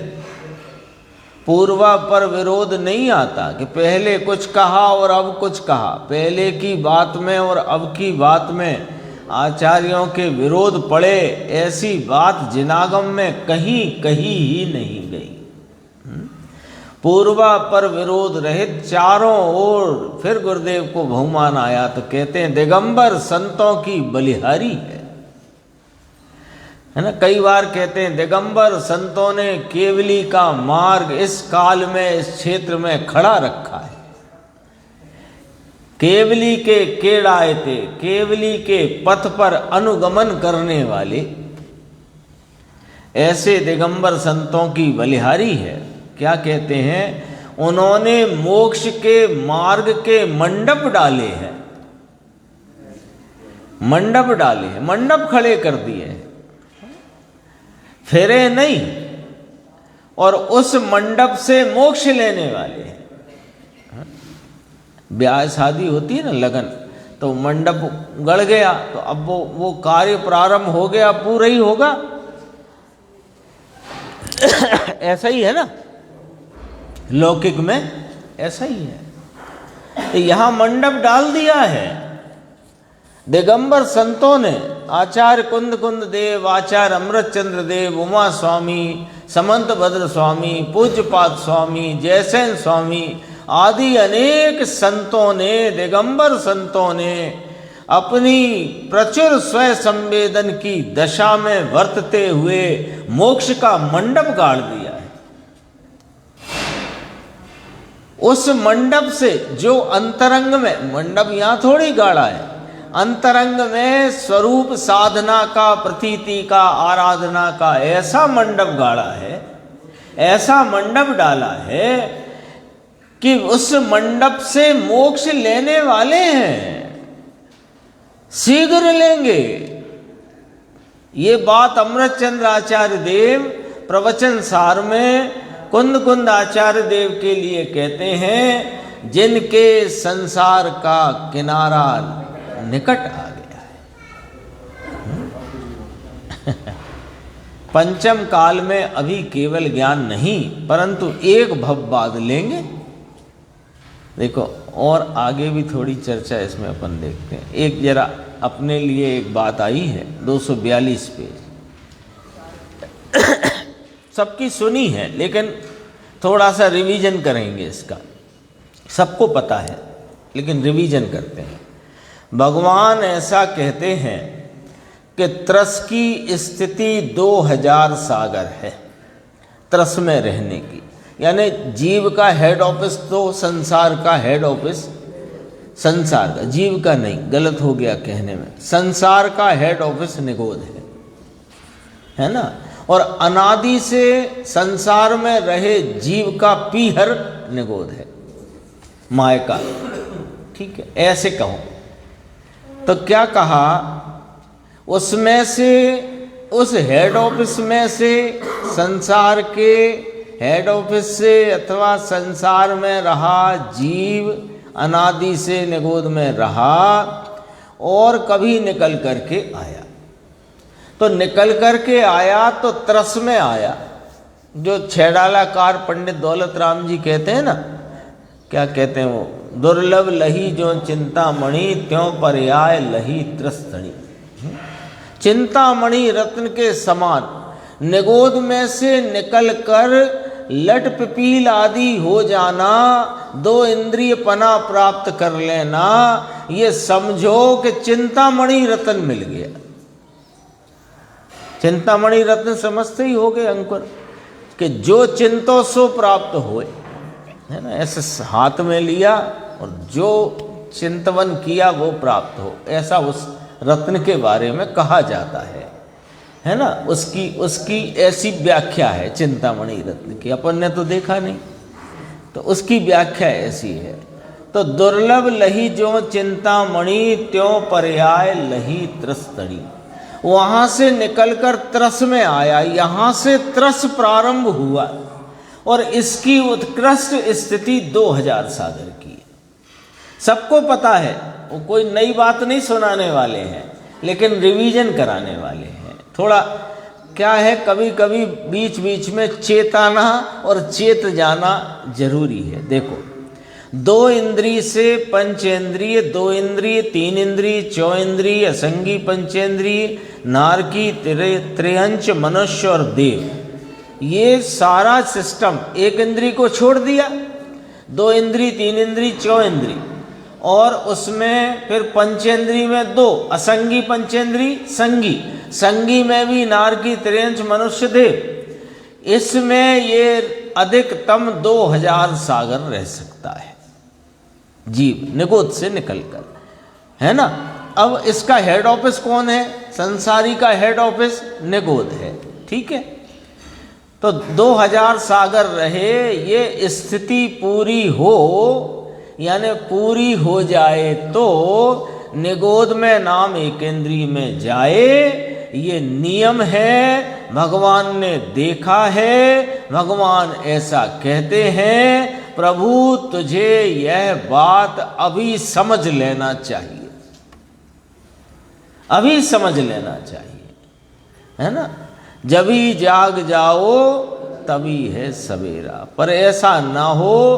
पूर्वा पर विरोध नहीं आता कि पहले कुछ कहा और अब कुछ कहा, पहले की बात में और अब की बात में आचार्यों के विरोध पड़े, ऐसी बात जिनागम में कहीं कहीं ही नहीं गई। पूर्वा पर विरोध रहित चारों ओर। फिर गुरुदेव को बहुमान आया तो कहते हैं दिगंबर संतों की बलिहारी है। है ना। कई बार कहते हैं दिगंबर संतों ने केवली का मार्ग इस काल में इस क्षेत्र में खड़ा रखा है। केवली के केड़ाए थे, केवली के पथ पर अनुगमन करने वाले ऐसे दिगंबर संतों की बलिहारी है। क्या कहते हैं, उन्होंने मोक्ष के मार्ग के मंडप डाले हैं, मंडप डाले हैं, मंडप खड़े कर दिए हैं, फेरे नहीं, और उस मंडप से मोक्ष लेने वाले हैं। ब्याह शादी होती है ना, लगन, तो मंडप गड़ गया तो अब वो कार्य प्रारंभ हो गया, पूरा ही होगा। ऐसा ही है ना, लौकिक में ऐसा ही है। तो यहां मंडप डाल दिया है। दिगंबर संतों ने आचार्य कुंद कुंद देव, आचार्य अमृतचंद्र देव, उमा स्वामी, समंत भद्र स्वामी, पूज्यपाद स्वामी, जयसेन स्वामी आदि अनेक संतों ने, दिगंबर संतों ने अपनी प्रचुर स्वयं संवेदन की दशा में वर्तते हुए मोक्ष का मंडप गाड़ दिया है। उस मंडप से जो अंतरंग में, मंडप यहां थोड़ी गाड़ा है, अंतरंग में स्वरूप साधना का, प्रतीति का, आराधना का ऐसा मंडप गाड़ा है, ऐसा मंडप डाला है कि उस मंडप से मोक्ष लेने वाले हैं, शीघ्र लेंगे। ये बात अमृतचंद्र आचार्य देव प्रवचन सार में कुंद कुंद आचार्य देव के लिए कहते हैं, जिनके संसार का किनारा निकट आ गया है। पंचम काल में अभी केवल ज्ञान नहीं, परंतु एक भव बाद लेंगे। देखो, और आगे भी थोड़ी चर्चा इसमें अपन देखते हैं। एक जरा अपने लिए एक बात आई है, 242 पेज, सबकी सुनी है, लेकिन थोड़ा सा रिवीजन करेंगे इसका। सबको पता है, लेकिन रिवीजन करते हैं। भगवान ऐसा कहते हैं कि त्रस की स्थिति 2000 सागर है, त्रस में रहने की। यानी जीव का हेड ऑफिस तो संसार का हेड ऑफिस, संसार का, जीव का नहीं, गलत हो गया कहने में। संसार का हेड ऑफिस निगोद है ना। और अनादि से संसार में रहे जीव का पीहर निगोद है, मायका। ठीक है, ऐसे कहो तो क्या कहा, उसमें से, उस हेड ऑफिस में से, संसार के हेड ऑफिस से अथवा संसार में रहा जीव अनादि से निगोद में रहा और कभी निकल करके आया। तो निकल करके आया तो त्रस में आया, जो छैडालाकार पंडित दौलत राम जी कहते हैं ना, क्या कहते हैं वो, दुर्लभ लही जो चिंतामणि त्यों पर्याय लही त्रस्तणी। चिंतामणि रत्न के समान निगोद में से निकलकर लट पिपील आदि हो जाना, दो इंद्रिय पना प्राप्त कर लेना, ये समझो कि चिंतामणि रत्न मिल गया। चिंतामणि रत्न समझते ही हो गए अंकुर, कि जो चिंतो सो प्राप्त होए, है ना। ऐसे हाथ में लिया और जो चिंतवन किया वो प्राप्त हो, ऐसा उस रत्न के बारे में कहा जाता है ना। उसकी ऐसी व्याख्या है चिंतामणि रत्न की, अपन ने तो देखा नहीं, तो उसकी व्याख्या ऐसी है। तो दुर्लभ लही जो चिंतामणि त्यों पर्याय लही त्रस्तणी, वहां से निकलकर त्रस में आया, यहां से त्रस प्रारंभ हुआ और इसकी उत्कृष्ट स्थिति 2000 सागर की। सबको पता है, वो कोई नई बात नहीं सुनाने वाले हैं, लेकिन रिवीजन कराने वाले हैं। थोड़ा क्या है, कभी कभी बीच बीच में चेताना और चेत जाना जरूरी है। देखो, 2 इंद्रिय से पंचेंद्रिय, 2 इंद्रिय, 3 इंद्रिय, 4 इंद्रिय, असंगी पंचेंद्रिय, नारकी, त्रियंच, मनुष्य और देव, ये सारा सिस्टम एक इंद्रिय को छोड़ दिया, 2 इंद्रिय, 3 इंद्रिय, 4 इंद्रिय, और उसमें फिर पंचेंद्री में 2, असंगी पंचेंद्री, संगी, संगी में भी नारकी, त्रियंच, मनुष्य देव, इसमें ये अधिकतम 2000 सागर रह सकता है जीव निगोद से निकलकर, है ना। अब इसका हेड ऑफिस कौन है? संसारी का हेड ऑफिस निगोद है, ठीक है। तो 2000 सागर रहे, ये स्थिति पूरी हो, यानी पूरी हो जाए तो निगोद में नाम एकेंद्री में जाए, ये नियम है, भगवान ने देखा है, भगवान ऐसा कहते हैं। प्रभु तुझे यह बात अभी समझ लेना चाहिए, अभी समझ लेना चाहिए, है ना। जभी जाग जाओ तभी है सवेरा, पर ऐसा ना हो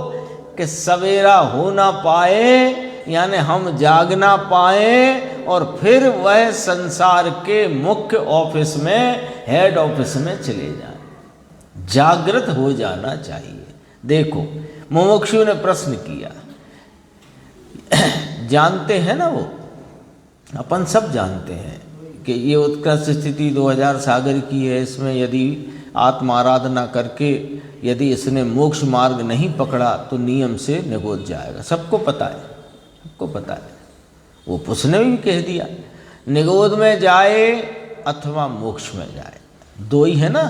कि सवेरा हो ना पाए, यानी हम जाग ना पाए और फिर वह संसार के मुख्य ऑफिस में, हेड ऑफिस में चले जाए। जागृत हो जाना चाहिए। देखो मुमुक्षु ने प्रश्न किया, जानते हैं ना वो, अपन सब जानते हैं कि ये उत्कृष्ट स्थिति 2000 सागर की है, इसमें यदि आत्माराधना करके यदि इसने मोक्ष मार्ग नहीं पकड़ा तो नियम से निगोद जाएगा, सबको पता है, सबको पता है। वो उसने भी कह दिया निगोद में जाए अथवा मोक्ष में जाए, 2 ही है ना।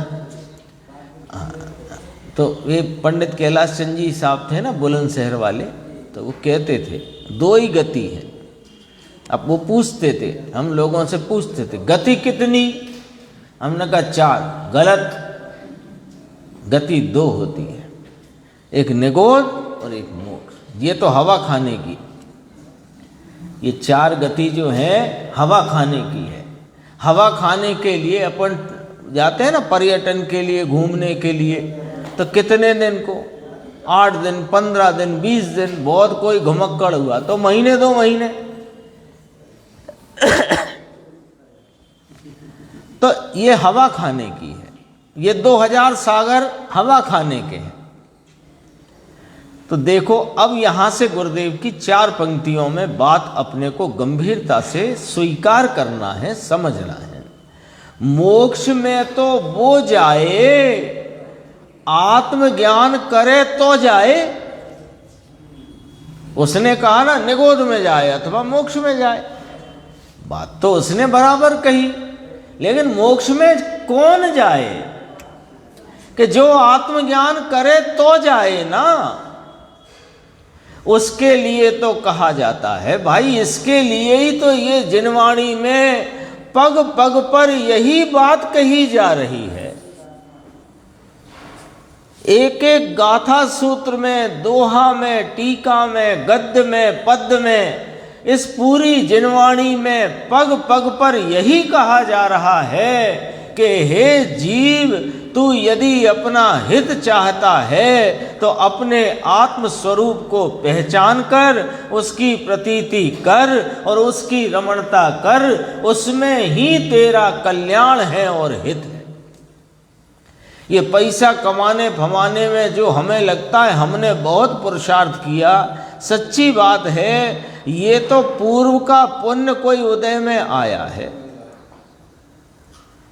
तो वे पंडित कैलाश चंद जी साहब थे ना बुलंदशहर वाले, तो वो कहते थे 2 ही गति है। अब वो पूछते थे, हम लोगों से पूछते थे गति कितनी, हमने कहा 4, गलत, गति 2 होती है, एक निगोद और एक मोक्ष। ये तो हवा खाने की, ये 4 गति जो है हवा खाने की है। हवा खाने के लिए अपन जाते हैं ना पर्यटन के लिए, घूमने के लिए, तो कितने दिन को, 8 दिन, 15 दिन, 20 दिन, बहुत कोई घुमक्कड़ हुआ तो महीने 2 महीने। तो ये हवा खाने की है, ये 2000 सागर हवा खाने के हैं। तो देखो अब यहां से गुरुदेव की 4 पंक्तियों में बात अपने को गंभीरता से स्वीकार करना है, समझना है। मोक्ष में तो वो जाए, आत्मज्ञान करे तो जाए। उसने कहा ना निगोद में जाए अथवा मोक्ष में जाए, बात तो उसने बराबर कही, लेकिन मोक्ष में कौन जाए? कि जो आत्मज्ञान करे तो जाए ना। उसके लिए तो कहा जाता है भाई, इसके लिए ही तो ये जिनवाणी में पग पग पर यही बात कही जा रही है। एक एक गाथा सूत्र में, दोहा में, टीका में, गद्य में, पद्य में, इस पूरी जिनवाणी में पग पग पर यही कहा जा रहा है कि हे जीव, तू यदि अपना हित चाहता है तो अपने आत्म स्वरूप को पहचान कर, उसकी प्रतीति कर और उसकी रमणता कर, उसमें ही तेरा कल्याण है और हित है। ये पैसा कमाने फमाने में जो हमें लगता है हमने बहुत पुरुषार्थ किया, सच्ची बात है ये तो पूर्व का पुण्य कोई उदय में आया है।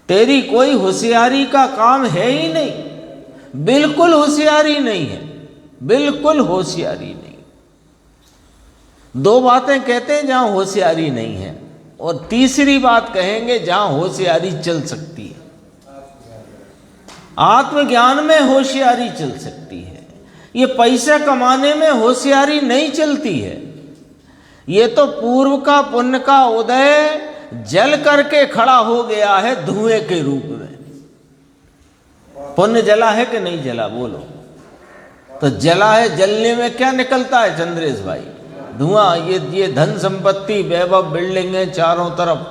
तेरी कोई होशियारी का काम है ही नहीं, बिल्कुल होशियारी नहीं है, बिल्कुल होशियारी नहीं। 2 बातें कहते हैं जहां होशियारी नहीं है, और तीसरी बात कहेंगे जहां होशियारी चल सकती है। आत्मज्ञान में होशियारी चल सकती है, ये पैसा कमाने में होशियारी नहीं चलती है। ये तो पूर्व का पुण्य का उदय जल करके खड़ा हो गया है धुएं के रूप में। पुण्य जला है कि नहीं जला, बोलो? तो जला है, जलने में क्या निकलता है चंद्रेश भाई? धुआं। ये धन संपत्ति, वैभव, बिल्डिंगें चारों तरफ,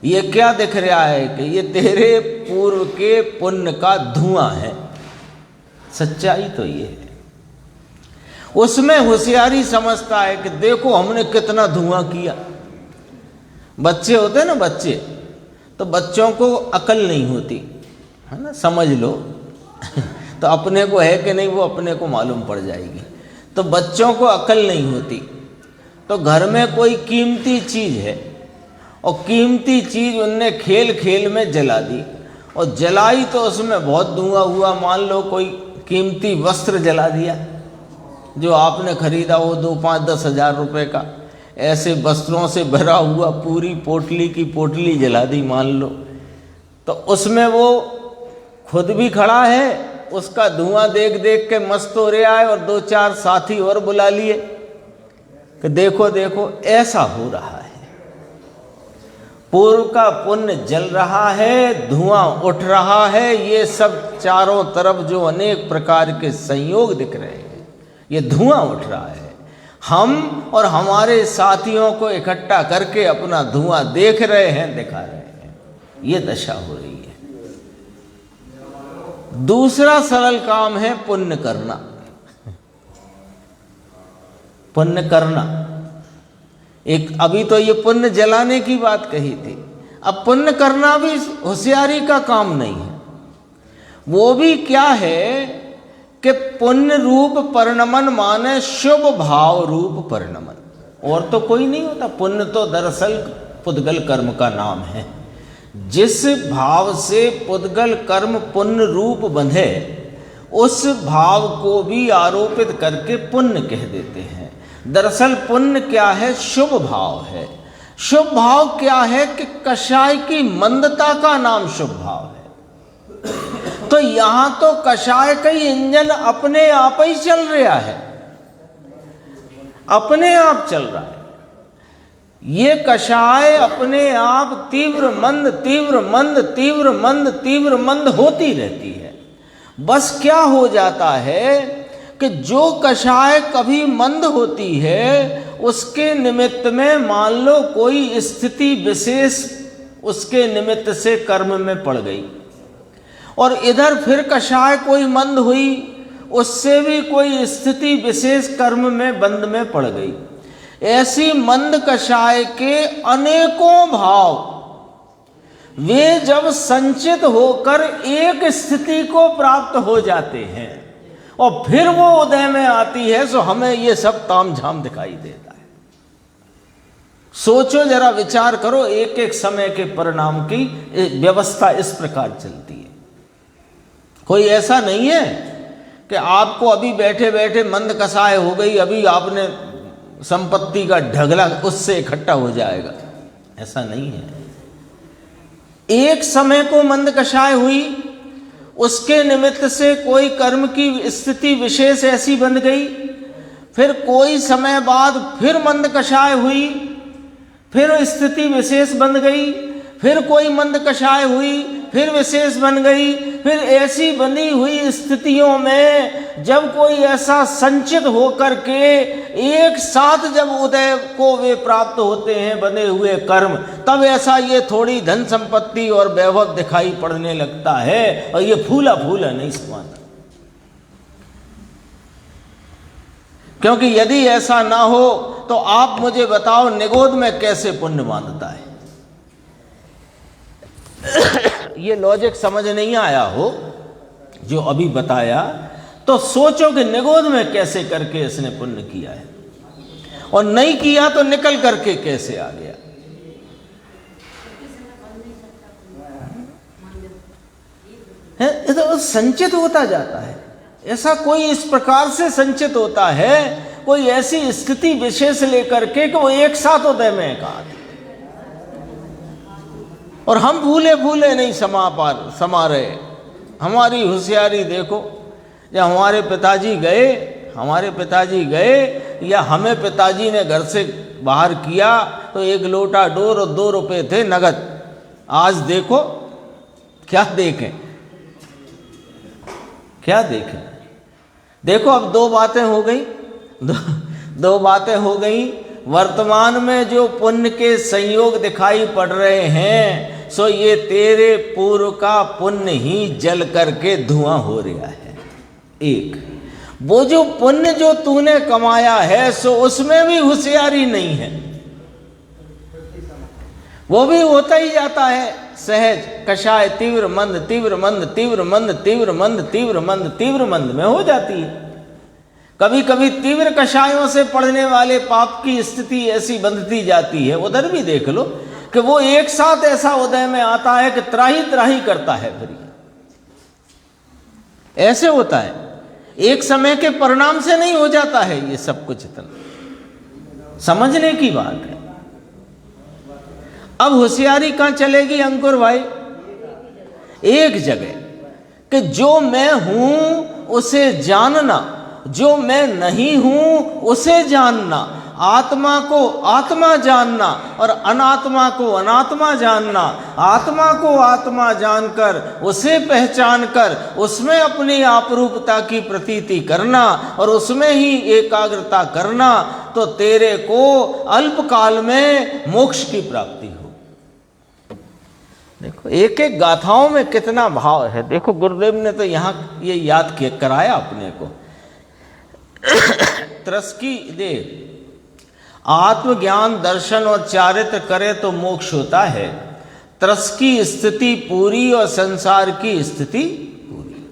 ये क्या दिख रहा है कि ये तेरे पूर्व के पुण्य का धुआं है। सच्चाई तो ये है। उसमें होशियारी समझता है कि देखो हमने कितना धुआं किया। बच्चे होते हैं ना, बच्चे, तो बच्चों को अकल नहीं होती है ना, समझ लो तो अपने को है कि नहीं वो अपने को मालूम पड़ जाएगी। तो बच्चों को अकल नहीं होती, तो घर में कोई कीमती चीज है और कीमती चीज उनने खेल खेल में जला दी, और जलाई तो उसमें बहुत धुआं हुआ। मान लो कोई कीमती वस्त्र जला दिया जो आपने खरीदा हो 2, 5, 10 हज़ार रुपये का, ऐसे वस्त्रों से भरा हुआ पूरी पोटली की पोटली जला दी मान लो, तो उसमें वो खुद भी खड़ा है, उसका धुआं देख देख के मस्त हो रहा है, और 2-4 साथी और बुला लिए कि देखो देखो ऐसा हो रहा है। पूर्व का पुण्य जल रहा है, धुआं उठ रहा है, ये सब चारों तरफ जो अनेक प्रकार के संयोग दिख रहे हैं, ये धुआं उठ रहा है। हम और हमारे साथियों को इकट्ठा करके अपना धुआं देख रहे हैं, दिखा रहे हैं, ये दशा हो रही है। दूसरा सरल काम है पुण्य करना। पुण्य करना एक, अभी तो ये पुण्य जलाने की बात कही थी, अब पुण्य करना भी होशियारी का काम नहीं है। वो भी क्या है कि पुण्य रूप परिणमन माने शुभ भाव रूप परिणमन, और तो कोई नहीं होता। पुण्य तो दरअसल पुद्गल कर्म का नाम है। जिस भाव से पुद्गल कर्म पुण्य रूप बंधे, उस भाव को भी आरोपित करके पुण्य कह देते हैं। दरअसल पुण्य क्या है? शुभ भाव है। शुभ भाव क्या है कि कषाय की मंदता का नाम शुभ भाव है। तो यहां तो कषाय का ही इंजन अपने आप ही चल रहा है, अपने आप चल रहा है। ये कषाय अपने आप तीव्र मंद तीव्र मंद तीव्र मंद तीव्र मंद होती रहती है। बस क्या हो जाता है कि जो कषाय कभी मंद होती है, उसके निमित्त में मान लो कोई स्थिति विशेष उसके निमित्त से कर्म में पड़ गई, और इधर फिर कषाय कोई मंद हुई, उससे भी कोई स्थिति विशेष कर्म में बंद में पड़ गई। ऐसी मंद कषाय के अनेकों भाव वे जब संचित होकर एक स्थिति को प्राप्त हो जाते हैं और फिर वो उदय में आती है, तो हमें ये सब तामझाम दिखाई देता है। सोचो जरा, विचार करो, एक एक समय के परिणाम की व्यवस्था इस प्रकार चलती है। कोई ऐसा नहीं है कि आपको अभी बैठे बैठे मंद कषाय हो गई, अभी आपने संपत्ति का ढगला उससे इकट्ठा हो जाएगा, ऐसा नहीं है। एक समय को मंद कषाय हुई, उसके निमित्त से कोई कर्म की स्थिति विशेष ऐसी बन गई, फिर कोई समय बाद फिर मंद कषाय हुई, फिर स्थिति विशेष बन गई, फिर कोई मंद कषाय हुई, फिर विशेष बन गई, फिर ऐसी बनी हुई स्थितियों में जब कोई ऐसा संचित होकर के एक साथ जब उदय को वे प्राप्त होते हैं बने हुए कर्म, तब ऐसा ये थोड़ी धन संपत्ति और वैभव दिखाई पड़ने लगता है, और ये फूला फूला नहीं समाता। क्योंकि यदि ऐसा ना हो तो आप मुझे बताओ, निगोद में कैसे पुण्य बांधता है? ये लॉजिक समझ नहीं आया हो जो अभी बताया, तो सोचो कि निगोद में कैसे करके इसने पुण्य किया है, और नहीं किया तो निकल करके कैसे आ गया। ये तो संचित होता जाता है। ऐसा कोई इस प्रकार से संचित होता है, कोई ऐसी स्थिति विशेष लेकर के कि वो एक साथ उदय में कहा, और हम भूले भूले नहीं समा रहे। हमारी होशियारी देखो, जब हमारे पिताजी गए या हमें पिताजी ने घर से बाहर किया तो 1 लोटा डोर और 2 रुपए थे नगद। आज देखो क्या देखें, क्या देखें। देखो अब 2 बातें हो गई, दो बातें हो गई। वर्तमान में जो पुण्य के संयोग दिखाई पड़ रहे हैं, सो ये तेरे पूर्व का पुण्य ही जल करके धुआं हो रहा है। एक वो जो पुण्य जो तूने कमाया है, सो उसमें भी होशियारी नहीं है, वो भी होता ही जाता है सहज कषाय, तीव्र मंद तीव्र मंद तीव्र मंद तीव्र मंद तीव्र मंद तीव्र मंद में हो जाती है। कभी कभी तीव्र कषायों से पड़ने वाले पाप की स्थिति ऐसी बंधती जाती है, उधर भी देख लो कि वो एक साथ ऐसा उदय में आता है कि त्राही त्राही करता है, फिर ऐसे होता है, एक समय के परिणाम से नहीं हो जाता है ये सब कुछ। इतना समझने की बात है। अब होशियारी कहां चलेगी अंकुर भाई? एक जगह कि जो मैं हूं उसे जानना, जो मैं नहीं हूं उसे जानना, आत्मा को आत्मा जानना और अनात्मा को अनात्मा जानना, आत्मा को आत्मा जानकर उसे पहचान कर उसमें अपनी आपरूपता की प्रतीति करना और उसमें ही एकाग्रता करना, तो तेरे को अल्पकाल में मोक्ष की प्राप्ति हो। देखो एक एक गाथाओं में कितना भाव है। देखो गुरुदेव ने तो यहाँ ये याद कराया अपने को। त्रस्की दे, आत्मज्ञान दर्शन और चारित्र करे तो मोक्ष होता है। त्रस्की स्थिति पूरी और संसार की स्थिति पूरी।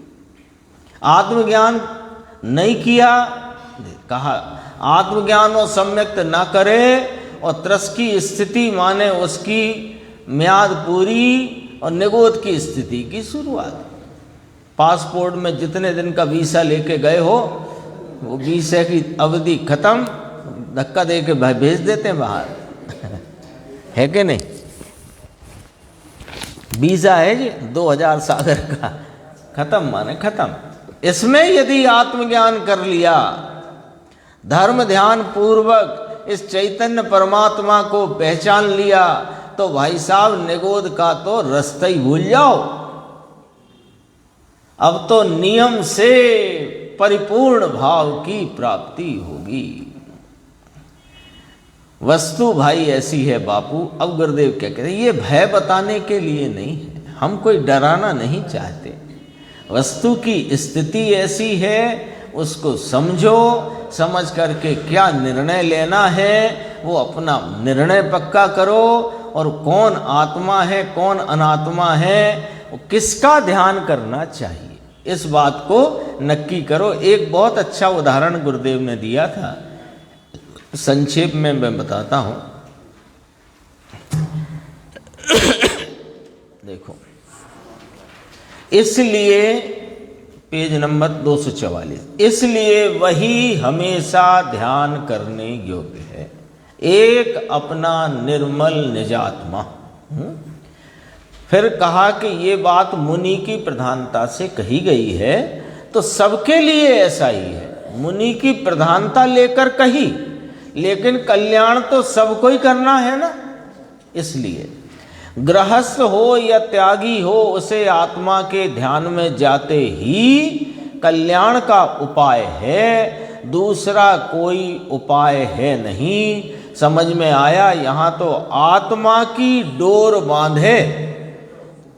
आत्मज्ञान नहीं किया, कहा आत्मज्ञान और सम्यक्त ना करे, और त्रस्की स्थिति माने उसकी म्याद पूरी और निगोद की स्थिति की शुरुआत। पासपोर्ट में जितने दिन का वीसा लेके गए हो, वो वीसा की अवधि खत्म, धक्का दे के भेज देते हैं बाहर। है कि नहीं? वीजा है जी 2000 सागर का, खत्म माने खत्म। इसमें यदि आत्मज्ञान कर लिया, धर्म ध्यान पूर्वक इस चैतन्य परमात्मा को पहचान लिया, तो भाई साहब निगोद का तो रास्ता ही भूल जाओ। अब तो नियम से परिपूर्ण भाव की प्राप्ति होगी। वस्तु भाई ऐसी है बापू। अब गुरुदेव क्या कहते हैं, ये भय बताने के लिए नहीं है, हम कोई डराना नहीं चाहते। वस्तु की स्थिति ऐसी है, उसको समझो, समझ करके क्या निर्णय लेना है वो अपना निर्णय पक्का करो, और कौन आत्मा है कौन अनात्मा है, किसका ध्यान करना चाहिए, इस बात को नक्की करो। एक बहुत अच्छा उदाहरण गुरुदेव ने दिया था, संक्षेप में मैं बताता हूं। देखो, इसलिए पेज नंबर 244, इसलिए वही हमेशा ध्यान करने योग्य है, एक अपना निर्मल निजात्मा। फिर कहा कि ये बात मुनि की प्रधानता से कही गई है, तो सबके लिए ऐसा ही है। मुनि की प्रधानता लेकर कही, लेकिन कल्याण तो सबको ही करना है ना। इसलिए गृहस्थ हो या त्यागी हो, उसे आत्मा के ध्यान में जाते ही कल्याण का उपाय है, दूसरा कोई उपाय है नहीं। समझ में आया? यहाँ तो आत्मा की डोर बांधे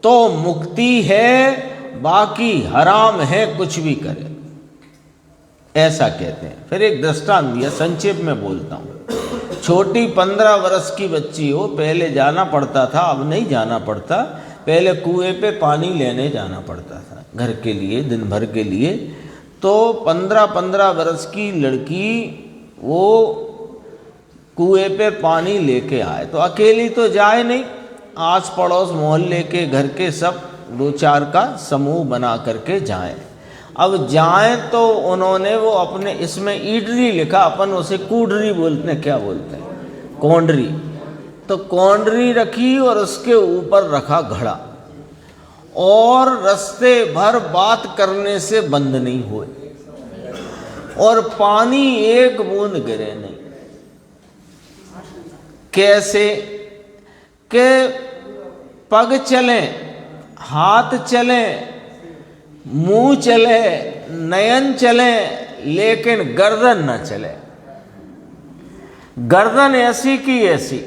तो मुक्ति है, बाकी हराम है कुछ भी करे, ऐसा कहते हैं। फिर एक दृष्टांत दिया, संक्षेप में बोलता हूँ। छोटी 15 वर्ष की बच्ची हो, पहले जाना पड़ता था, अब नहीं जाना पड़ता। पहले कुएं पे पानी लेने जाना पड़ता था घर के लिए, दिन भर के लिए। तो 15 वर्ष की लड़की वो कुएं पे पानी लेके आए, तो अकेली तो जाए नहीं, आस पड़ोस मोहल्ले के घर के सब 2-4 का समूह बना करके जाएं। अब जाएं तो उन्होंने वो अपने, इसमें ईडरी लिखा, अपन उसे कूडरी बोलते हैं, क्या बोलते हैं, कोंडरी। तो कोंडरी रखी और उसके ऊपर रखा घड़ा, और रस्ते भर बात करने से बंद नहीं हुए, और पानी एक बूंद गिरे नहीं। कैसे के पग चले, हाथ चले, मुंह चले, नयन चले, लेकिन गर्दन न चले। गर्दन ऐसी की ऐसी,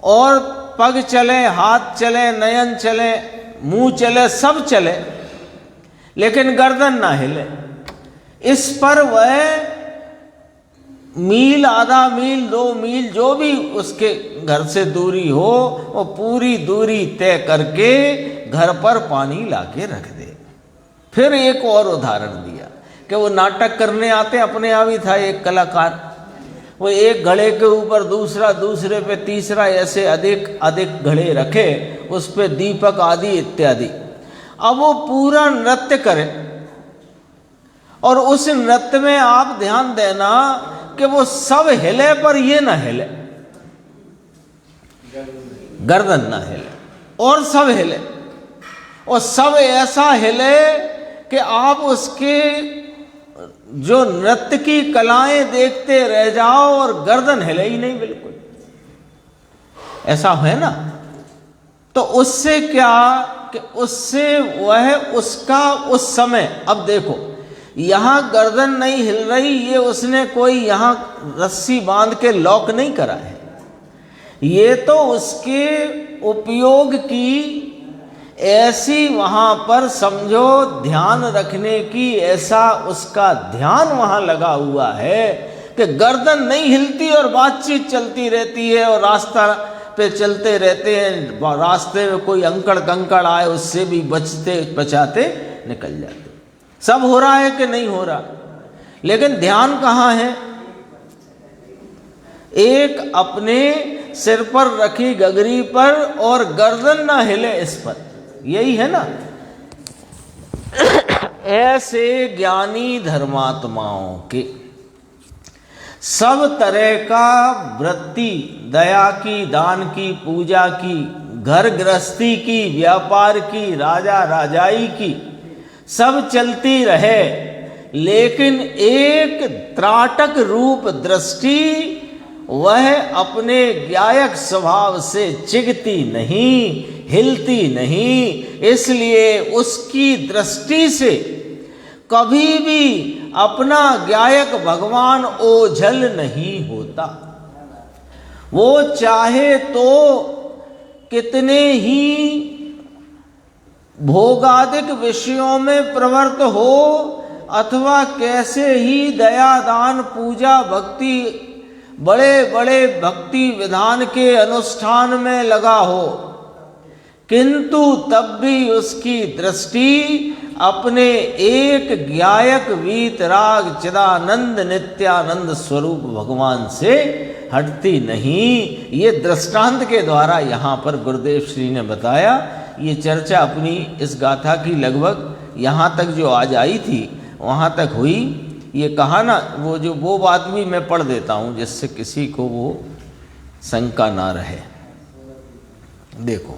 और पग चले, हाथ चले, नयन चले, मुंह चले, सब चले, लेकिन गर्दन ना हिले। इस पर वह मील, आधा मील, 2 मील, जो भी उसके घर से दूरी हो, वो पूरी दूरी तय करके घर पर पानी लाके रख दे। फिर एक और उदाहरण दिया कि वो नाटक करने आते, अपने आप ही था एक कलाकार, वो एक घड़े के ऊपर दूसरा, दूसरे पे तीसरा, ऐसे अधिक अधिक घड़े रखे, उस पे दीपक आदि इत्यादि। अब वो पूरा नृत्य करे और उस नृत्य में आप ध्यान देना कि वो सब हिले पर ये ना हिले, गर्दन ना हिले, और सब हिले, और सब ऐसा हिले कि आप उसके जो नृत्य की कलाएं देखते रह जाओ और गर्दन हिले ही नहीं बिल्कुल, ऐसा है ना। तो उससे क्या कि उससे वह उसका उस समय, अब देखो यहां गर्दन नहीं हिल रही, ये उसने कोई यहां रस्सी बांध के लॉक नहीं करा है, ये तो उसके उपयोग की ऐसी वहां पर समझो ध्यान रखने की, ऐसा उसका ध्यान वहां लगा हुआ है कि गर्दन नहीं हिलती और बातचीत चलती रहती है और रास्ता पे चलते रहते हैं, रास्ते में कोई अंकड़ कंकड़ आए उससे भी बचते बचाते निकल जाते। सब हो रहा है कि नहीं हो रहा, लेकिन ध्यान कहाँ है? एक अपने सिर पर रखी गगरी पर और गर्दन ना हिले इस पर, यही है ना। ऐसे ज्ञानी धर्मात्माओं के सब तरह का वृत्ति, दया की, दान की, पूजा की, घर गृहस्थी की, व्यापार की, राजा राजाई की, सब चलती रहे, लेकिन एक त्राटक रूप दृष्टि वह अपने ज्ञायक स्वभाव से चिगती नहीं, हिलती नहीं, इसलिए उसकी दृष्टि से कभी भी अपना ज्ञायक भगवान ओझल नहीं होता। वो चाहे तो कितने ही भोगादिक विषयों में प्रवृत्त हो अथवा कैसे ही दया दान पूजा भक्ति बड़े बड़े भक्ति विधान के अनुष्ठान में लगा हो, किंतु तब भी उसकी दृष्टि अपने एक ज्ञायक वीतराग चिदानंद नित्यानंद स्वरूप भगवान से हटती नहीं। ये दृष्टांत के द्वारा यहाँ पर गुरुदेव श्री ने बताया। ये चर्चा अपनी इस गाथा की लगभग यहाँ तक जो आज आई थी वहाँ तक हुई। ये कहा ना, वो बात भी मैं पढ़ देता हूँ जिससे किसी को वो शंका ना रहे। देखो,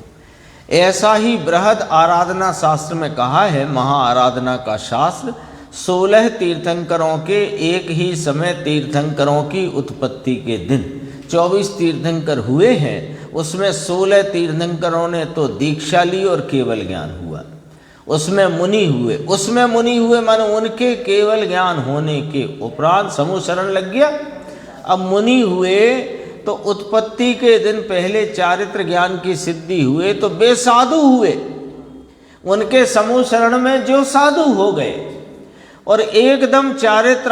ऐसा ही बृहद आराधना शास्त्र में कहा है, महा आराधना का शास्त्र, 16 तीर्थंकरों के एक ही समय तीर्थंकरों की उत्पत्ति के दिन 24 तीर्थंकर हुए हैं। उसमें 16 तीर्थंकरों ने तो दीक्षा ली और केवल ज्ञान हुआ। उसमें मुनि हुए मानो उनके केवल ज्ञान होने के उपरांत समूह शरण लग गया। अब मुनि हुए तो उत्पत्ति के दिन पहले चारित्र ज्ञान की सिद्धि हुए तो वे साधु हुए, उनके समूह शरण में जो साधु हो गए, और एकदम चारित्र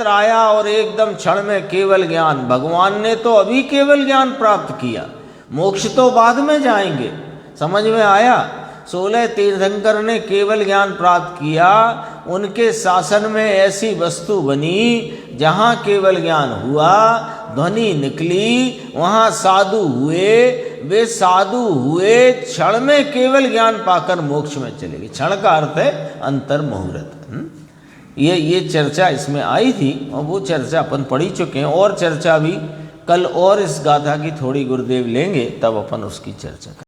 आया और एकदम क्षण में केवल ज्ञान। भगवान ने तो अभी केवल ज्ञान प्राप्त किया, मोक्ष तो बाद में जाएंगे। समझ में आया? 16 तीर्थंकर ने केवल ज्ञान प्राप्त किया, उनके शासन में ऐसी वस्तु बनी जहाँ केवल ज्ञान हुआ, ध्वनि निकली, वहाँ साधु हुए। वे साधु हुए, क्षण में केवल ज्ञान पाकर मोक्ष में चले गए। क्षण का अर्थ है अंतर मुहूर्त। ये चर्चा इसमें आई थी और वो चर्चा अपन पढ़ी चुके हैं। और चर्चा भी कल और इस गाथा की थोड़ी गुरुदेव लेंगे, तब अपन उसकी चर्चा करेंगे।